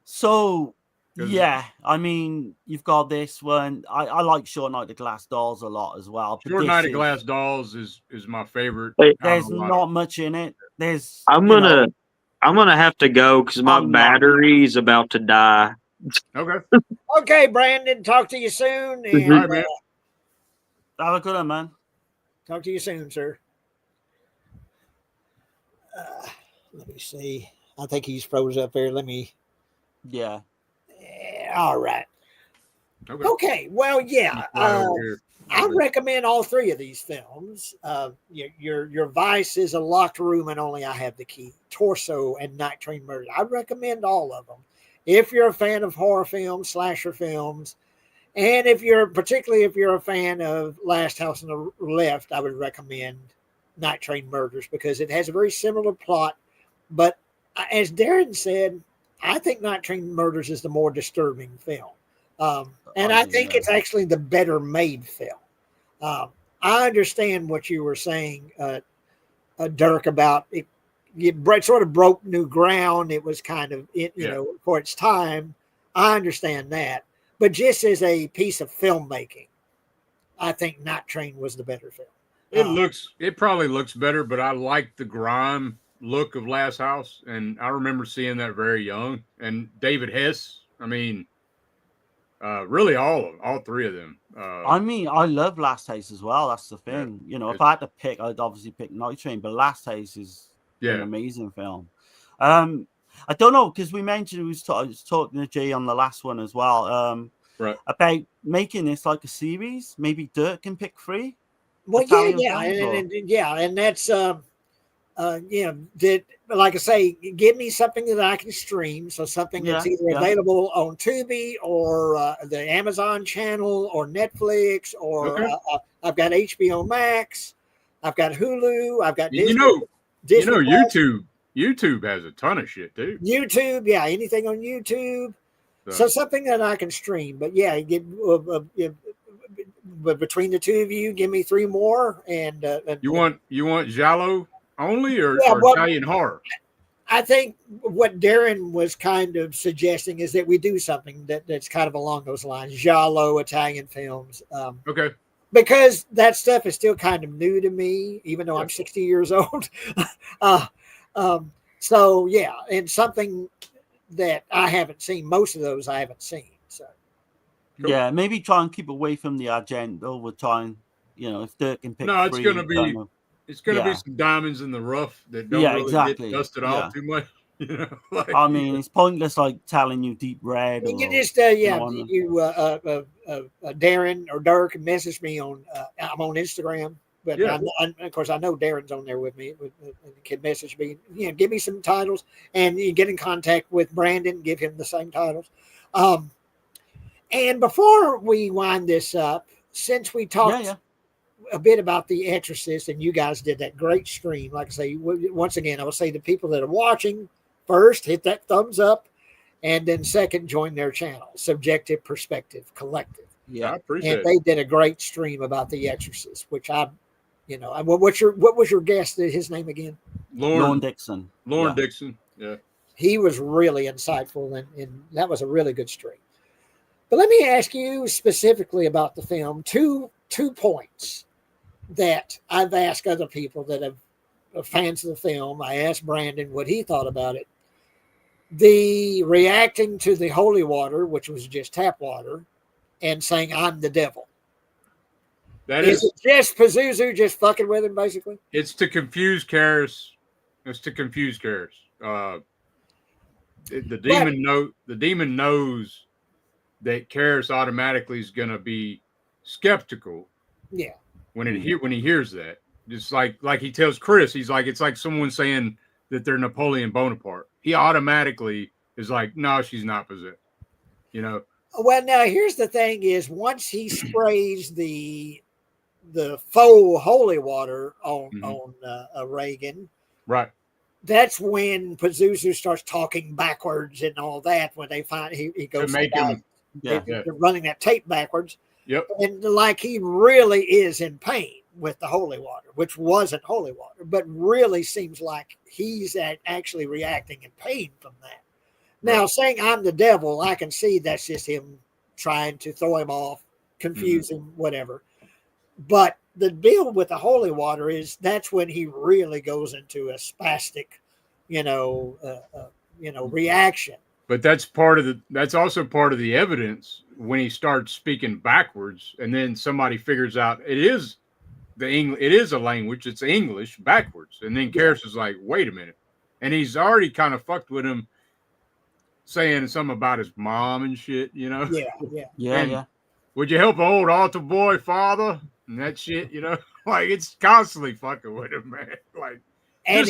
So, yeah, I mean, you've got this one. I like Short Night of Glass Dolls a lot as well. Short Night of Glass Dolls is my favorite. There's not much in it. I'm gonna have to go because my battery's about to die. Okay. Okay, Brandon. Talk to you soon. And, all right, man. Have a good one, man. Talk to you soon, sir. Let me see. I think he's froze up there. Let me. Yeah. All right. Okay. Well, yeah. I recommend all three of these films. Your Vice is a locked room and only I have the key. Torso and Night Train Murder. I recommend all of them. If you're a fan of horror films, slasher films, and particularly if you're a fan of Last House on the Left, I would recommend Night Train Murders because it has a very similar plot. But as Darren said, I think Night Train Murders is the more disturbing film. And I think it's actually the better made film. I understand what you were saying, Dirk, about it. It sort of broke new ground. It was kind of, for its time. I understand that. But just as a piece of filmmaking, I think Night Train was the better film. It probably looks better, but I like the grime look of Last House. And I remember seeing that very young. And David Hess, I mean, really all three of them. I mean, I love Last House as well. That's the thing. If I had to pick, I'd obviously pick Night Train, but Last House is an amazing film. I don't know, because we mentioned, I was talking to Jay on the last one as well, about making this like a series. Maybe Dirk can pick 3. Well, and that's like I say, give me something that I can stream. So something that's either available on Tubi or the Amazon channel or Netflix, or I've got HBO Max, I've got Hulu, I've got Disney. YouTube. YouTube has a ton of shit too. YouTube, anything on YouTube. So something that I can stream. But but between the two of you, give me 3 more. And you want Giallo only or Italian horror? I think what Darren was kind of suggesting is that we do something that's kind of along those lines. Giallo, Italian films. Okay. Because that stuff is still kind of new to me, even though I'm 60 years old. So and something that I haven't seen. Most of those I haven't seen. So yeah, maybe try and keep away from the agenda over time. If Dirk can pick. No, it's going to be. It's going to be some diamonds in the rough that don't really get dusted off too much. I mean, it's pointless like telling you Deep Red. You can just Darren or Dirk can message me on. I'm on Instagram, but of course I know Darren's on there with me. Can message me. Give me some titles, and you get in contact with Brandon. Give him the same titles. And before we wind this up, since we talked a bit about The Exorcist, and you guys did that great stream, like I say, once again, I will say to people that are watching, first, hit that thumbs up, and then second, join their channel, Subjective Perspective Collective. Yeah, I appreciate it. And they did a great stream about The Exorcist, which what was your guest? His name again? Lorne Dixon. Lorne Dixon. Yeah. He was really insightful, and that was a really good stream. But let me ask you specifically about the film. Two points that I've asked other people that are fans of the film. I asked Brandon what he thought about it. The reacting to the holy water, which was just tap water, and saying, "I'm the devil." Is it just Pazuzu just fucking with him, basically? It's to confuse Karis. The demon knows that Karis automatically is going to be skeptical. Yeah. when he hears that. Just like he tells Chris, he's like, it's like someone saying that they're Napoleon Bonaparte. He automatically is like, no, she's not possessed. You know. Well, now here's the thing: is once he sprays the faux holy water on Reagan, right? That's when Pazuzu starts talking backwards and all that. When they find he goes to make him, they're running that tape backwards. Yep. And like he really is in pain with the holy water, which wasn't holy water, but really seems like he's actually reacting in pain from that. Now, saying I'm the devil, I can see that's just him trying to throw him off, confuse him, whatever. But the deal with the holy water is that's when he really goes into a spastic, reaction. But that's also part of the evidence when he starts speaking backwards, and then somebody figures out it is a language, it's English backwards, and then Karras is like, wait a minute, and he's already kind of fucked with him, saying something about his mom and shit, Yeah. Would you help an old altar boy, father? And that shit, like it's constantly fucking with him, man. Like, and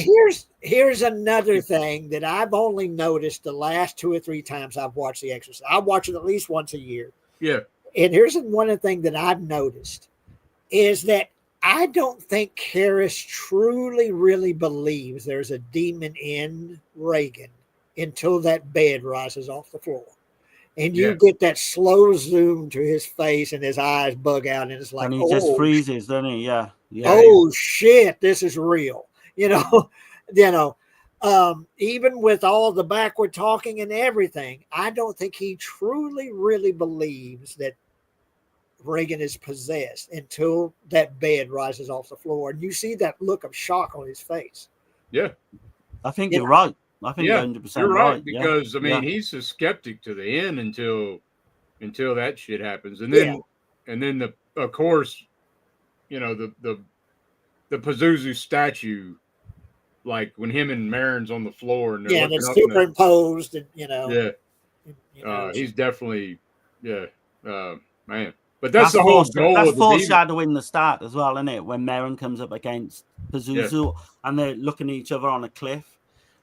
here's another thing that I've only noticed the last 2 or 3 times I've watched The Exorcist. I watch it at least once a year. Yeah. And here's one of the things that I've noticed is that I don't think Karras truly, really believes there's a demon in Reagan until that bed rises off the floor. And you get that slow zoom to his face and his eyes bug out. And it's like, and he just freezes, doesn't he? Yeah. Oh, shit, this is real. Even with all the backward talking and everything, I don't think he truly, really believes that Reagan is possessed until that bed rises off the floor. And you see that look of shock on his face. Yeah. I think you're right. I think you're 100% you're right. Because, I mean, he's a skeptic to the end until that shit happens. And then, of course, the Pazuzu statue, like when him and Marin's on the floor and they're it's superimposed, he's definitely man. But that's the whole goal. That's foreshadowing the start as well, isn't it? When Marin comes up against Pazuzu and they're looking at each other on a cliff,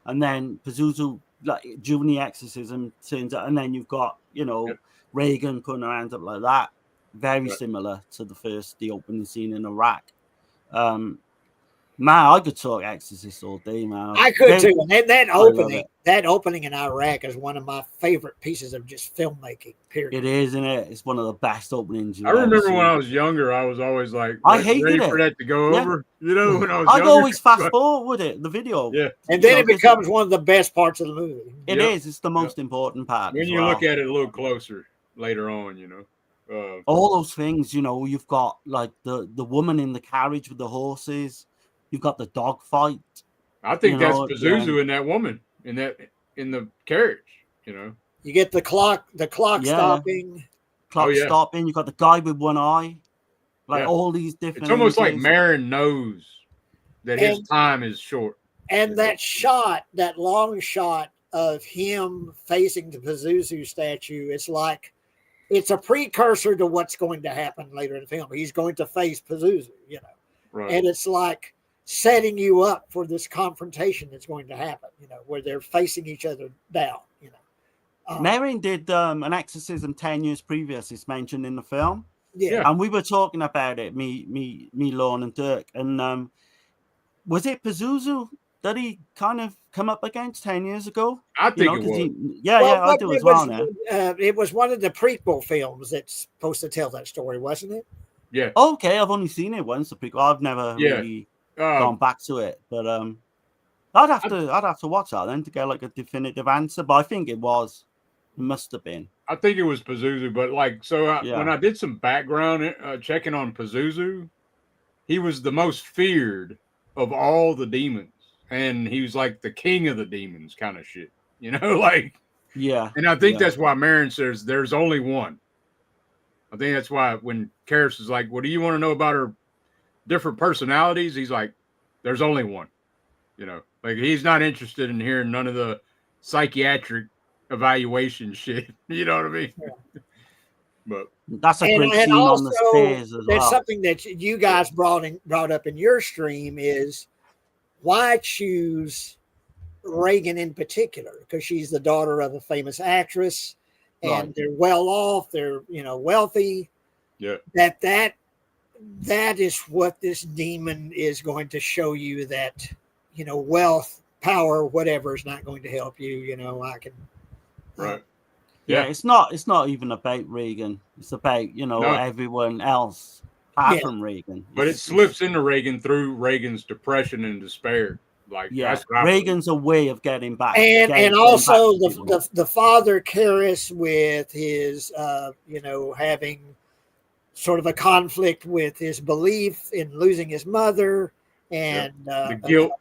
and then Pazuzu, like during the exorcism, turns out, and then you've got Reagan putting her hands up like that, very similar to the opening scene in Iraq. Man, I could talk Exorcist all day, man. I could too. And that opening in Iraq is one of my favorite pieces of just filmmaking, period. It is, isn't it? It's one of the best openings. I remember when I was younger, I was always like, I hated ready for that to go over. When I was younger. I'd always fast forward the video. Yeah. And then it becomes one of the best parts of the movie. It is. It's the most important part. When you look at it a little closer later on, all those things, you've got like the woman in the carriage with the horses. You've got the dog fight. I think that's Pazuzu and that woman in the carriage. You get the clock stopping. Stopping. You got the guy with one eye. Like all these different. It's almost like Marin knows that his time is short. And that long shot of him facing the Pazuzu statue, it's like it's a precursor to what's going to happen later in the film. He's going to face Pazuzu, Right. And it's like setting you up for this confrontation that's going to happen, where they're facing each other down, Marin did an exorcism 10 years previous. It's mentioned in the film. Yeah. And we were talking about it, me, Lorne and Dirk. And was it Pazuzu that he kind of come up against 10 years ago? I think it was. I do as well now. It was one of the prequel films that's supposed to tell that story, wasn't it? Yeah. Okay, I've only seen it once, the prequel. I've never really gone back to it. But I'd have to watch that then to get like a definitive answer. But I think it must have been. I think it was Pazuzu, but when I did some background checking on Pazuzu, he was the most feared of all the demons, and he was like the king of the demons, kind of shit, like. Yeah. And I think that's why Marin says there's only one. I think that's why when Karras is like, "What do you want to know about her different personalities?" He's like, "There's only one." Like he's not interested in hearing none of the psychiatric evaluation shit. You know what I mean? But that's a great scene on the stairs as well. There's something that you guys brought up in your stream is why choose Reagan in particular, because she's the daughter of a famous actress and they're well off, they're wealthy. Yeah. That is what this demon is going to show you, that wealth, power, whatever is not going to help you. I can right. Yeah, it's not even about Reagan. It's about everyone else apart from Reagan. But it slips into Reagan through Reagan's depression and despair. Like that's Reagan's a way of getting back, and also the father Karras with his having sort of a conflict with his belief in losing his mother and the guilt.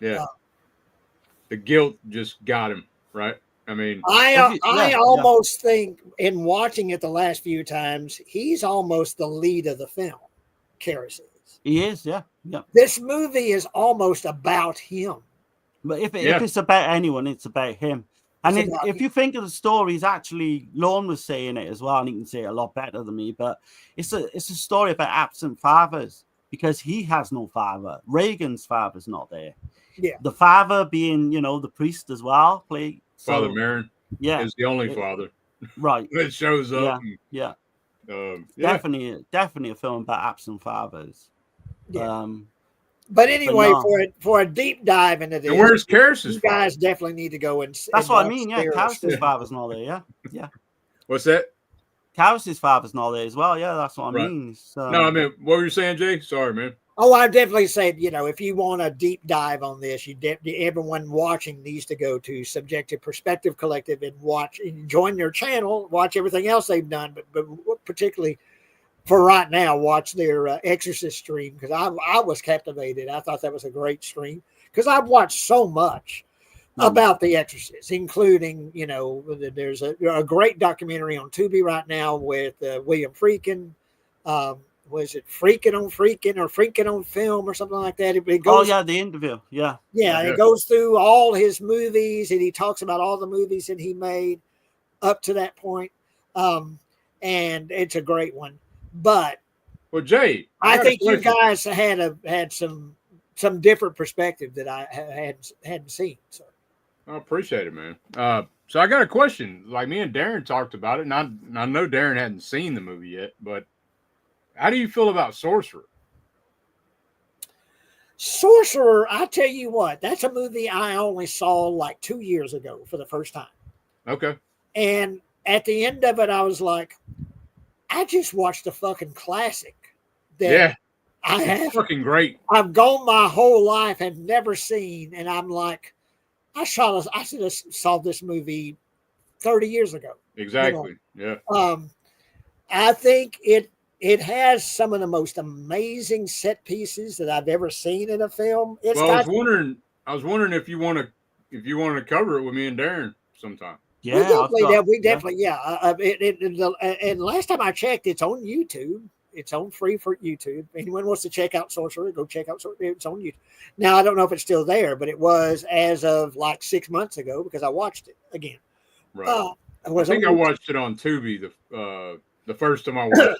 The guilt just got him, right? I mean, I almost think in watching it the last few times, he's almost the lead of the film. Karras is. He is, yeah. This movie is almost about him. But if it's about anyone, it's about him. And if you think of the stories, actually, Lorne was saying it as well, and he can say it a lot better than me. But it's a story about absent fathers because he has no father. Reagan's father's not there. Yeah, the father being the priest as well. Father Marin, is the only father, right? That shows up. Definitely a film about absent fathers. Yeah. But anyway, for a deep dive into this, and where's Karras' you guys definitely need to go and. That's what I mean. Yeah, Karras' father's not there. Yeah. What's that? Karras' father's not there as well. Yeah, that's what I mean. So, no, I mean, what were you saying, Jay? Sorry, man. Oh, I definitely said, if you want a deep dive on this, everyone watching needs to go to Subjective Perspective Collective and join their channel, watch everything else they've done, but particularly for right now, watch their Exorcist stream, because I was captivated. I thought that was a great stream because I've watched so much about the Exorcist, including, there's a great documentary on Tubi right now with William Friedkin. Was it Freaking on Film or something like that? It goes, the interview. Yeah. It goes through all his movies and he talks about all the movies that he made up to that point. And it's a great one. But Jay, I think you guys had some different perspective that I hadn't seen. So I appreciate it, man. So I got a question. Like, me and Darren talked about it, and I know Darren hadn't seen the movie yet, but how do you feel about Sorcerer? Sorcerer, I tell you what, that's a movie I only saw like 2 years ago for the first time. Okay. And at the end of it, I was like, I just watched a fucking classic. I have fucking great. I've gone my whole life and never seen, and I'm like, I should have saw this movie 30 years ago. Exactly. Yeah. I think it has some of the most amazing set pieces that I've ever seen in a film. I was wondering if you want to cover it with me and Darren sometime. Yeah, we definitely. And last time I checked, it's on YouTube. It's on free for YouTube. If anyone wants to check out Sorcerer, go check out Sorcerer. It's on YouTube. Now I don't know if it's still there, but it was as of like 6 months ago because I watched it again. Right. I think I watched it on Tubi the first time I watched it.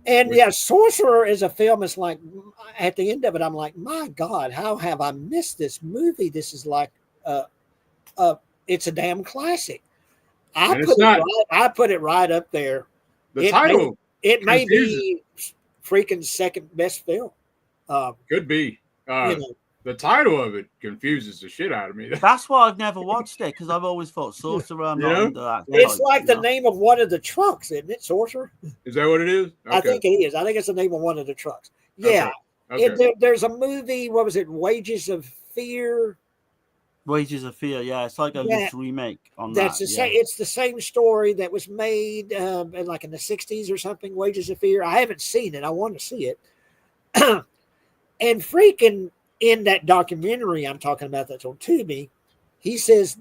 And Sorcerer is a film. It's like at the end of it, I'm like, my God, how have I missed this movie? This is like, it's a damn classic. I put it right up there. The title, it may be freaking second best film. Could be. The title of it confuses the shit out of me. That's why I've never watched it, because I've always thought Sorcerer. I'm not into that. It's like the name of one of the trucks, isn't it? Sorcerer. Is that what it is? Okay. I think it is. I think it's the name of one of the trucks. Yeah. Okay. There's a movie. What was it? Wages of Fear. Wages of Fear. Yeah, it's like a loose remake on that. It's the same story that was made like in the 60s or something. Wages of Fear. I haven't seen it. I want to see it. And freaking in that documentary I'm talking about that's on Tubi, he says,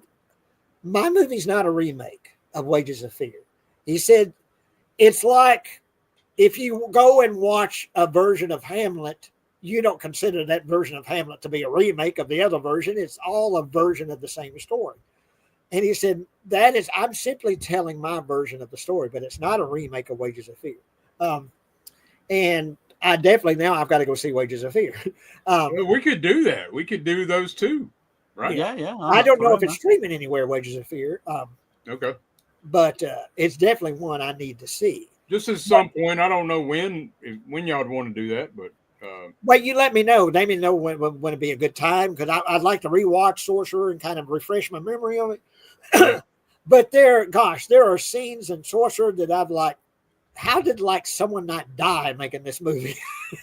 my movie's not a remake of Wages of Fear. He said, it's like if you go and watch a version of Hamlet, you don't consider that version of Hamlet to be a remake of the other version. It's all a version of the same story. And he said, I'm simply telling my version of the story, but it's not a remake of Wages of Fear. And I definitely, now I've got to go see Wages of Fear. Well, we could do that. We could do those too. Right? Yeah. I don't know if it's streaming anywhere, Wages of Fear. Okay. But it's definitely one I need to see. Just at some point, I don't know when y'all would want to do that, but well, you let me know. Let me know when it'd be a good time, because I'd like to rewatch Sorcerer and kind of refresh my memory of it. Yeah. But there are scenes in Sorcerer that I've like, how did like someone not die making this movie?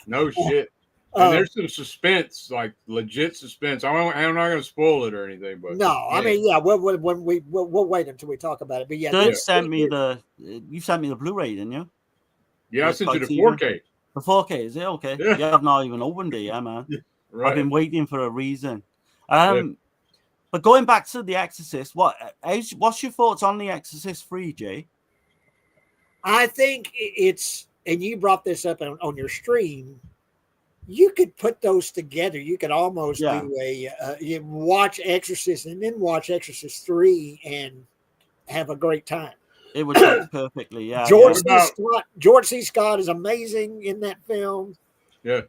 No shit. And there's some suspense, like legit suspense. I'm not going to spoil it or anything, but no, I mean, yeah, we'll wait until we talk about it. But yeah, you sent me the Blu-ray, didn't you? Yeah, I sent you the 4K. The 4K, is it okay? Yeah, I've not even opened it, man. Right. I've been waiting for a reason. But going back to The Exorcist, what's your thoughts on The Exorcist 3, Jay? I think it's, and you brought this up on your stream, you could put those together. You could almost do you watch Exorcist and then watch Exorcist 3 and have a great time. It would fit perfectly, yeah. George C. Scott is amazing in that film. Yeah.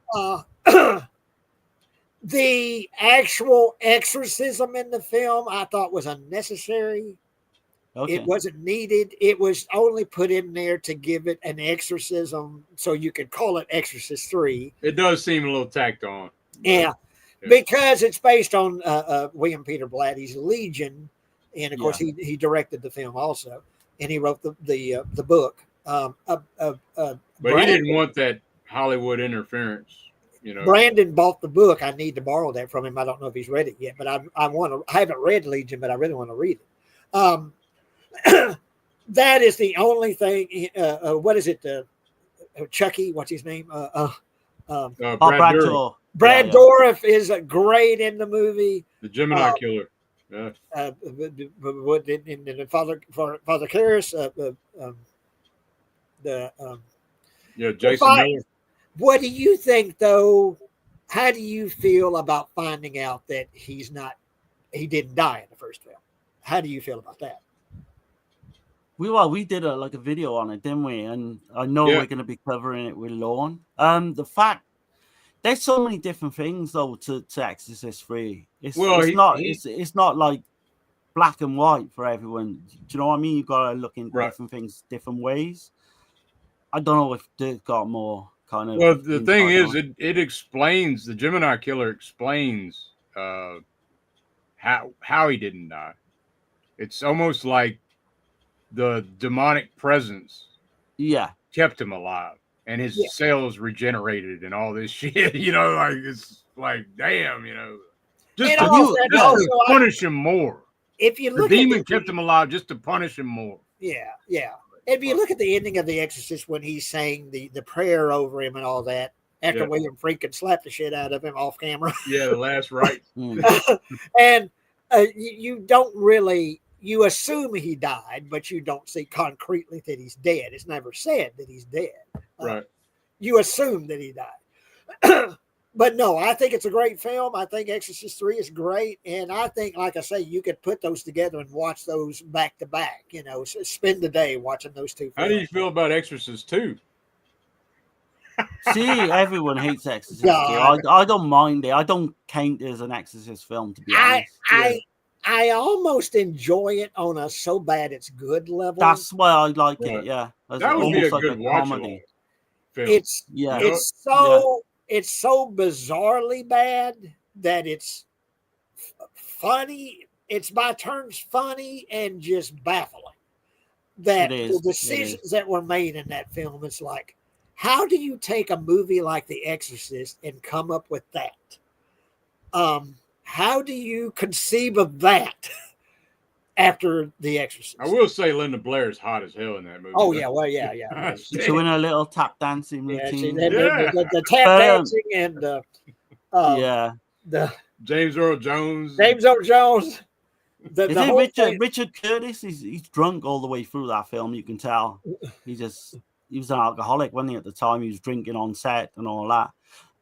The actual exorcism in the film I thought was unnecessary. Okay. It wasn't needed. It was only put in there to give it an exorcism so you could call it Exorcist 3. It does seem a little tacked on. Yeah. Because it's based on William Peter Blatty's Legion. And, of course, he directed the film also. And he wrote the book. But he didn't want that Hollywood interference. You know, Brandon bought the book. I need to borrow that from him. I don't know if he's read it yet, but I haven't read Legion, but I really want to read it. That is the only thing. What is it? Chucky, what's his name? Brad Dourif. Brad Dourif is great in the movie. The Gemini Killer. Yeah. And Father Karras, Jason Miller. What do you think, though? How do you feel about finding out that he didn't die in the first film? How do you feel about that? We did a video on it, didn't we? And I know we're going to be covering it with Lorne. The fact there's so many different things though to Exorcist 3. It's not like black and white for everyone. Do you know what I mean? You got to look in different things different ways. I don't know if they've got more kind of. Well, the thing is, it explains, the Gemini Killer explains how he didn't die. It's almost like the demonic presence kept him alive, and his cells regenerated and all this shit. You know, like it's like damn, you know, just to punish him more. If you look, the demon kept him alive just to punish him more. Yeah. If you look at the ending of The Exorcist when he's saying the prayer over him and all that, after William Friedkin slapped the shit out of him off camera. Yeah, the last right. And you don't really, you assume he died, but you don't see concretely that he's dead. It's never said that he's dead. Right. You assume that he died. But no, I think it's a great film. I think Exorcist 3 is great. And I think, like I say, you could put those together and watch those back to back, you know, spend the day watching those two films. How do you feel about Exorcist 2? See, everyone hates Exorcist 2. I don't mind it. I don't count it as an Exorcist film, to be honest. I almost enjoy it on a so bad it's good level. That's why I like it, yeah. That would be a good comedy film. It's so bizarrely bad that it's funny. It's by turns funny and just baffling. That the decisions that were made in that film, it's like, how do you take a movie like The Exorcist and come up with that? How do you conceive of that after The Exorcist? I will say Linda Blair is hot as hell in that movie. Oh, yeah. Well, yeah. She's doing a little tap dancing routine. The tap dancing and the James Earl Jones. Richard Curtis? He's drunk all the way through that film. You can tell. He was an alcoholic, wasn't he, at the time? He was drinking on set and all that.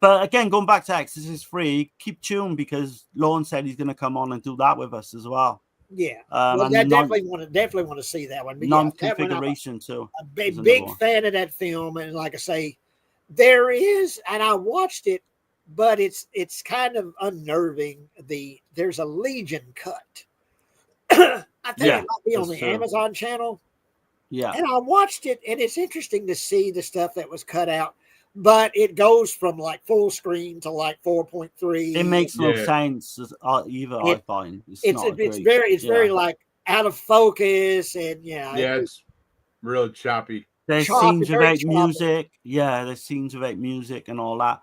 But again, going back to Exorcist 3, keep tuned because Lorne said he's going to come on and do that with us as well. Yeah, well, I definitely want to see that one. But Non-configuration too. A big fan of that film, and like I say, there is, and I watched it, but it's kind of unnerving. There's a Legion cut. I think it might be on the Amazon channel. Yeah, and I watched it, and it's interesting to see the stuff that was cut out. But it goes from like full screen to like 4.3. It makes no sense either. I find it's very like out of focus, and it's real choppy. There's scenes without music. Yeah, there's scenes without music and all that.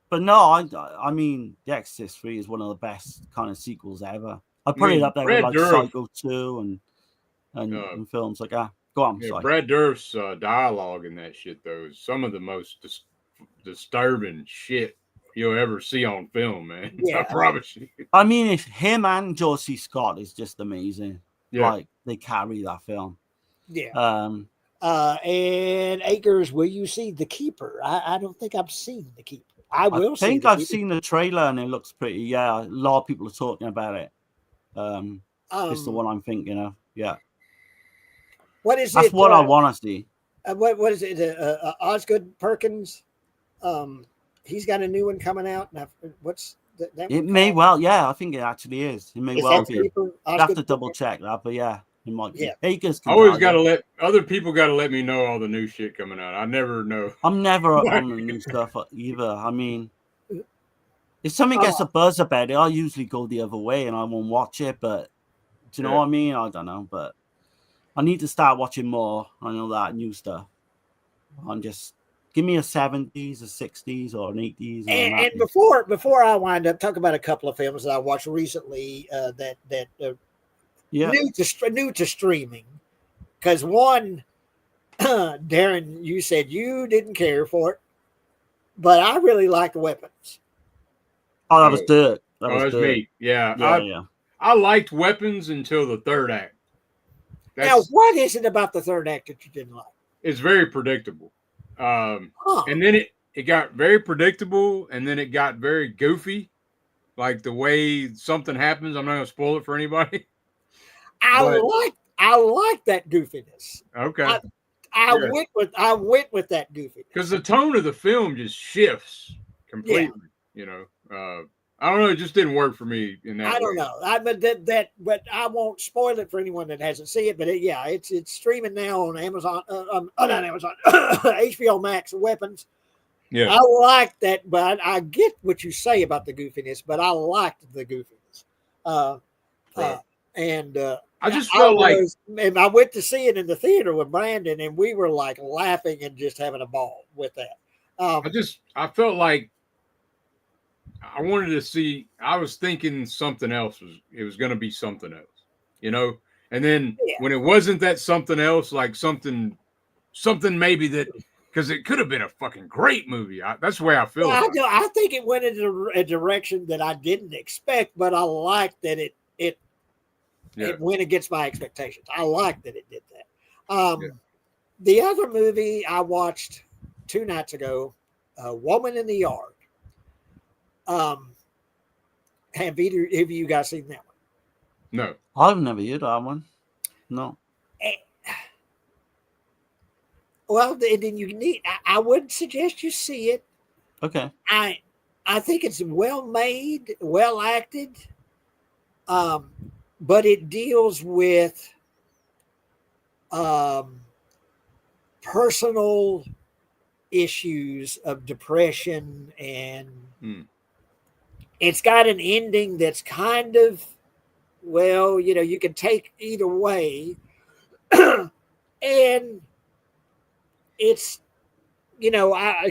But no, I mean, The Exorcist 3 is one of the best kind of sequels ever. I put it up there with like Psycho 2 and films like that. Go on, sorry. Brad Dourif's dialogue in that shit, though, is some of the most disturbing shit you'll ever see on film, man. Yeah. I promise you. I mean, if him and Josie Scott is just amazing. Yeah. Like, they carry that film. Yeah. And Akers, will you see The Keeper? I don't think I've seen The Keeper. I think I've seen the trailer and it looks pretty. Yeah, a lot of people are talking about it. It's the one I'm thinking of. Yeah. What is That's what I want to see. What is it? Osgood Perkins. He's got a new one coming out. What's that? It may well. Yeah, I think it actually is. It may well be. I have to double check that, but yeah. It might be. Yeah. Always got to let other people let me know all the new shit coming out. I never know. I'm never on the new stuff either. I mean, if something gets a buzz about it, I usually go the other way and I won't watch it. But do you know what I mean? I don't know, but I need to start watching more. I know that new stuff. I'm just give me a 70s, a 60s, or an 80s. And before I wind up, talk about a couple of films that I watched recently new to streaming, because one, Darren, you said you didn't care for it, but I really liked Weapons. Oh, that was good. That was me. Yeah. I liked Weapons until the third act. Now, what is it about the third act that you didn't like? It's very predictable. And then it got very predictable, and then it got very goofy, like the way something happens. I'm not going to spoil it for anybody. I like that goofiness. Okay. I went with that goofy because the tone of the film just shifts completely. You know, I don't know. It just didn't work for me in that. I don't know. But I won't spoil it for anyone that hasn't seen it. But it's streaming now on Amazon. Not Amazon, HBO Max. Weapons. Yeah, I like that, but I get what you say about the goofiness. But I liked the goofiness. I just felt and I went to see it in the theater with Brandon, and we were like laughing and just having a ball with that. I felt like I wanted to see. I was thinking something else it was going to be something else, you know. And then when it wasn't that something else, like something maybe that because it could have been a fucking great movie. That's the way I feel. I think it went in a direction that I didn't expect, but I liked that it went against my expectations. I like that it did that. The other movie I watched 2 nights ago, Woman in the Yard. Have either of you guys seen that one? No. I've never heard that one. No. Well, then you need. I would suggest you see it. Okay. I think it's well made, well acted. But it deals with personal issues of depression, and it's got an ending that's kind of, well, you can take either way. And it's,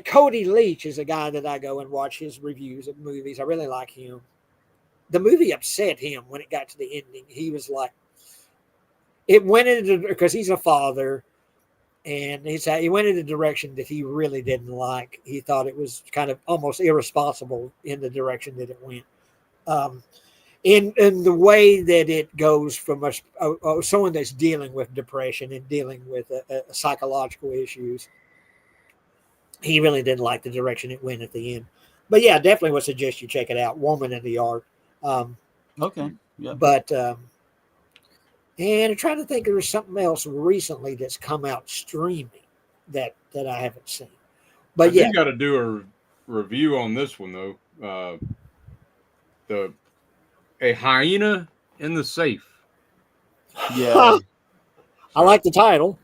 Cody Leach is a guy that I go and watch his reviews of movies. I really like him. The movie upset him when it got to the ending. He was like, it went into, because he's a father, and he went in a direction that he really didn't like. He thought it was kind of almost irresponsible in the direction that it went. In the way that it goes from someone that's dealing with depression and dealing with psychological issues. He really didn't like the direction it went at the end. But yeah, definitely would suggest you check it out. Woman in the Yard. Okay. Yeah. But and I'm trying to think there was something else recently that's come out streaming that I haven't seen. But you got to do a review on this one though. A hyena in the safe. Yeah. I like the title.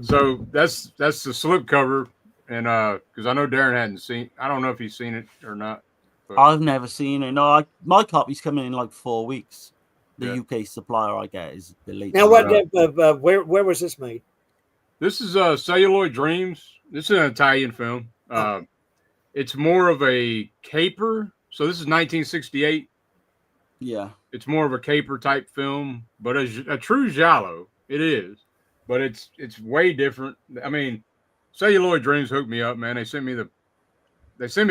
So that's the slipcover, and because I know Darren hadn't seen. I don't know if he's seen it or not. But I've never seen it. No, my copy's coming in like 4 weeks. The UK supplier I get is delayed. Now, what? Where was this made? This is Celluloid Dreams. This is an Italian film. It's more of a caper. So this is 1968. Yeah. It's more of a caper type film, but a true giallo. It is, but it's way different. I mean, Celluloid Dreams hooked me up, man. They sent me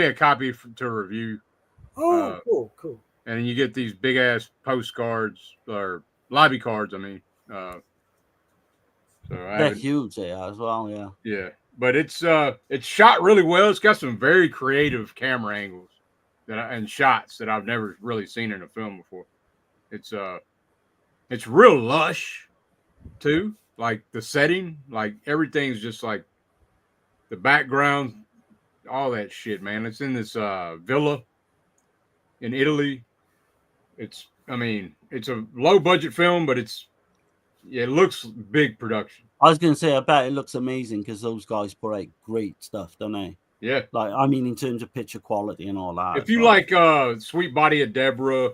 a copy to review. Oh, cool. And you get these big ass postcards or lobby cards. I mean, so they're huge, they are as well. Yeah. Yeah, but it's shot really well. It's got some very creative camera angles and shots that I've never really seen in a film before. It's real lush too. Like the setting, like everything's just like the background, all that shit, man. It's in this villa in Italy. It's a low budget film, but it looks big production. I was going to say, I bet it looks amazing because those guys put out great stuff, don't they? Yeah. Like, I mean, in terms of picture quality and all that. If you like Sweet Body of Deborah,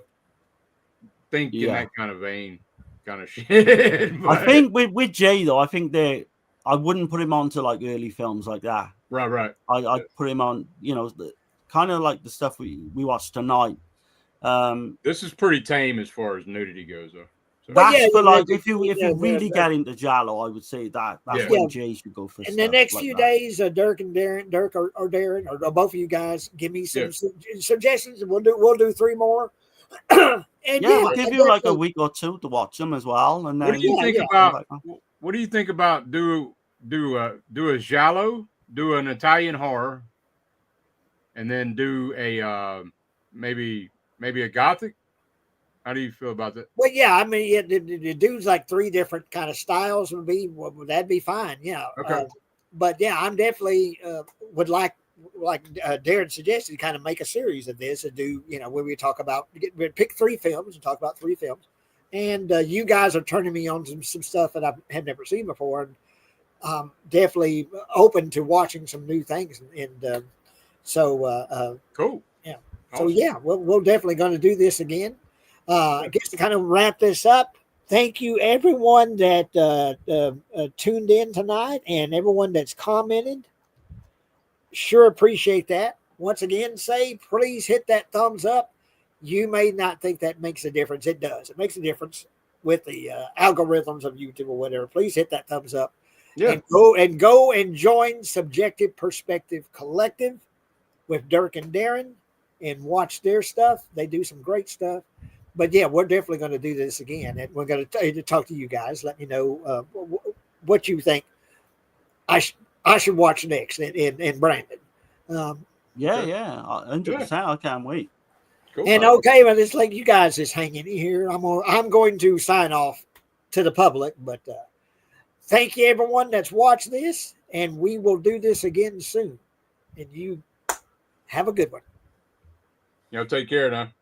think in that kind of vein, kind of shit. But I think with Jay, though, I think I wouldn't put him on to like early films like that. Right. I'd put him on, kind of like the stuff we watched tonight. This is pretty tame as far as nudity goes, though. So. That's for like if you really get into Giallo, I would say that's when Jay should go for. In the next few days, Dirk or Darren or both of you guys give me some suggestions, and we'll do 3 more. We'll give you like a week or 2 to watch them as well. And then what do you think about? What do you think about do a Giallo, do an Italian horror, and then do a maybe a Gothic? How do you feel about that? Well, yeah, I mean, the dude's like 3 different kind of styles that'd be fine. Yeah. Okay. But yeah, I'm definitely would like Darren suggested, to kind of make a series of this and do, where we talk about pick 3 films and talk about 3 films. And you guys are turning me on some stuff that I have never seen before, and definitely open to watching some new things. And so cool. Yeah. Awesome. So yeah, we're definitely going to do this again. I guess to kind of wrap this up, thank you everyone that tuned in tonight and everyone that's commented. Sure appreciate that. Once again, please hit that thumbs up. You may not think that makes a difference. It does. It makes a difference with the algorithms of YouTube or whatever. Please hit that thumbs up. Yeah. And go and join Subjective Perspective Collective with Dirk and Darren and watch their stuff. They do some great stuff. But yeah, we're definitely going to do this again, and we're going to talk to you guys. Let me know what you think I should watch next, and Brandon. 100%. I can't wait. Cool. And okay, well, it's like you guys is hanging here. I'm going to sign off to the public, but thank you everyone that's watched this, and we will do this again soon. And you have a good one. Take care now.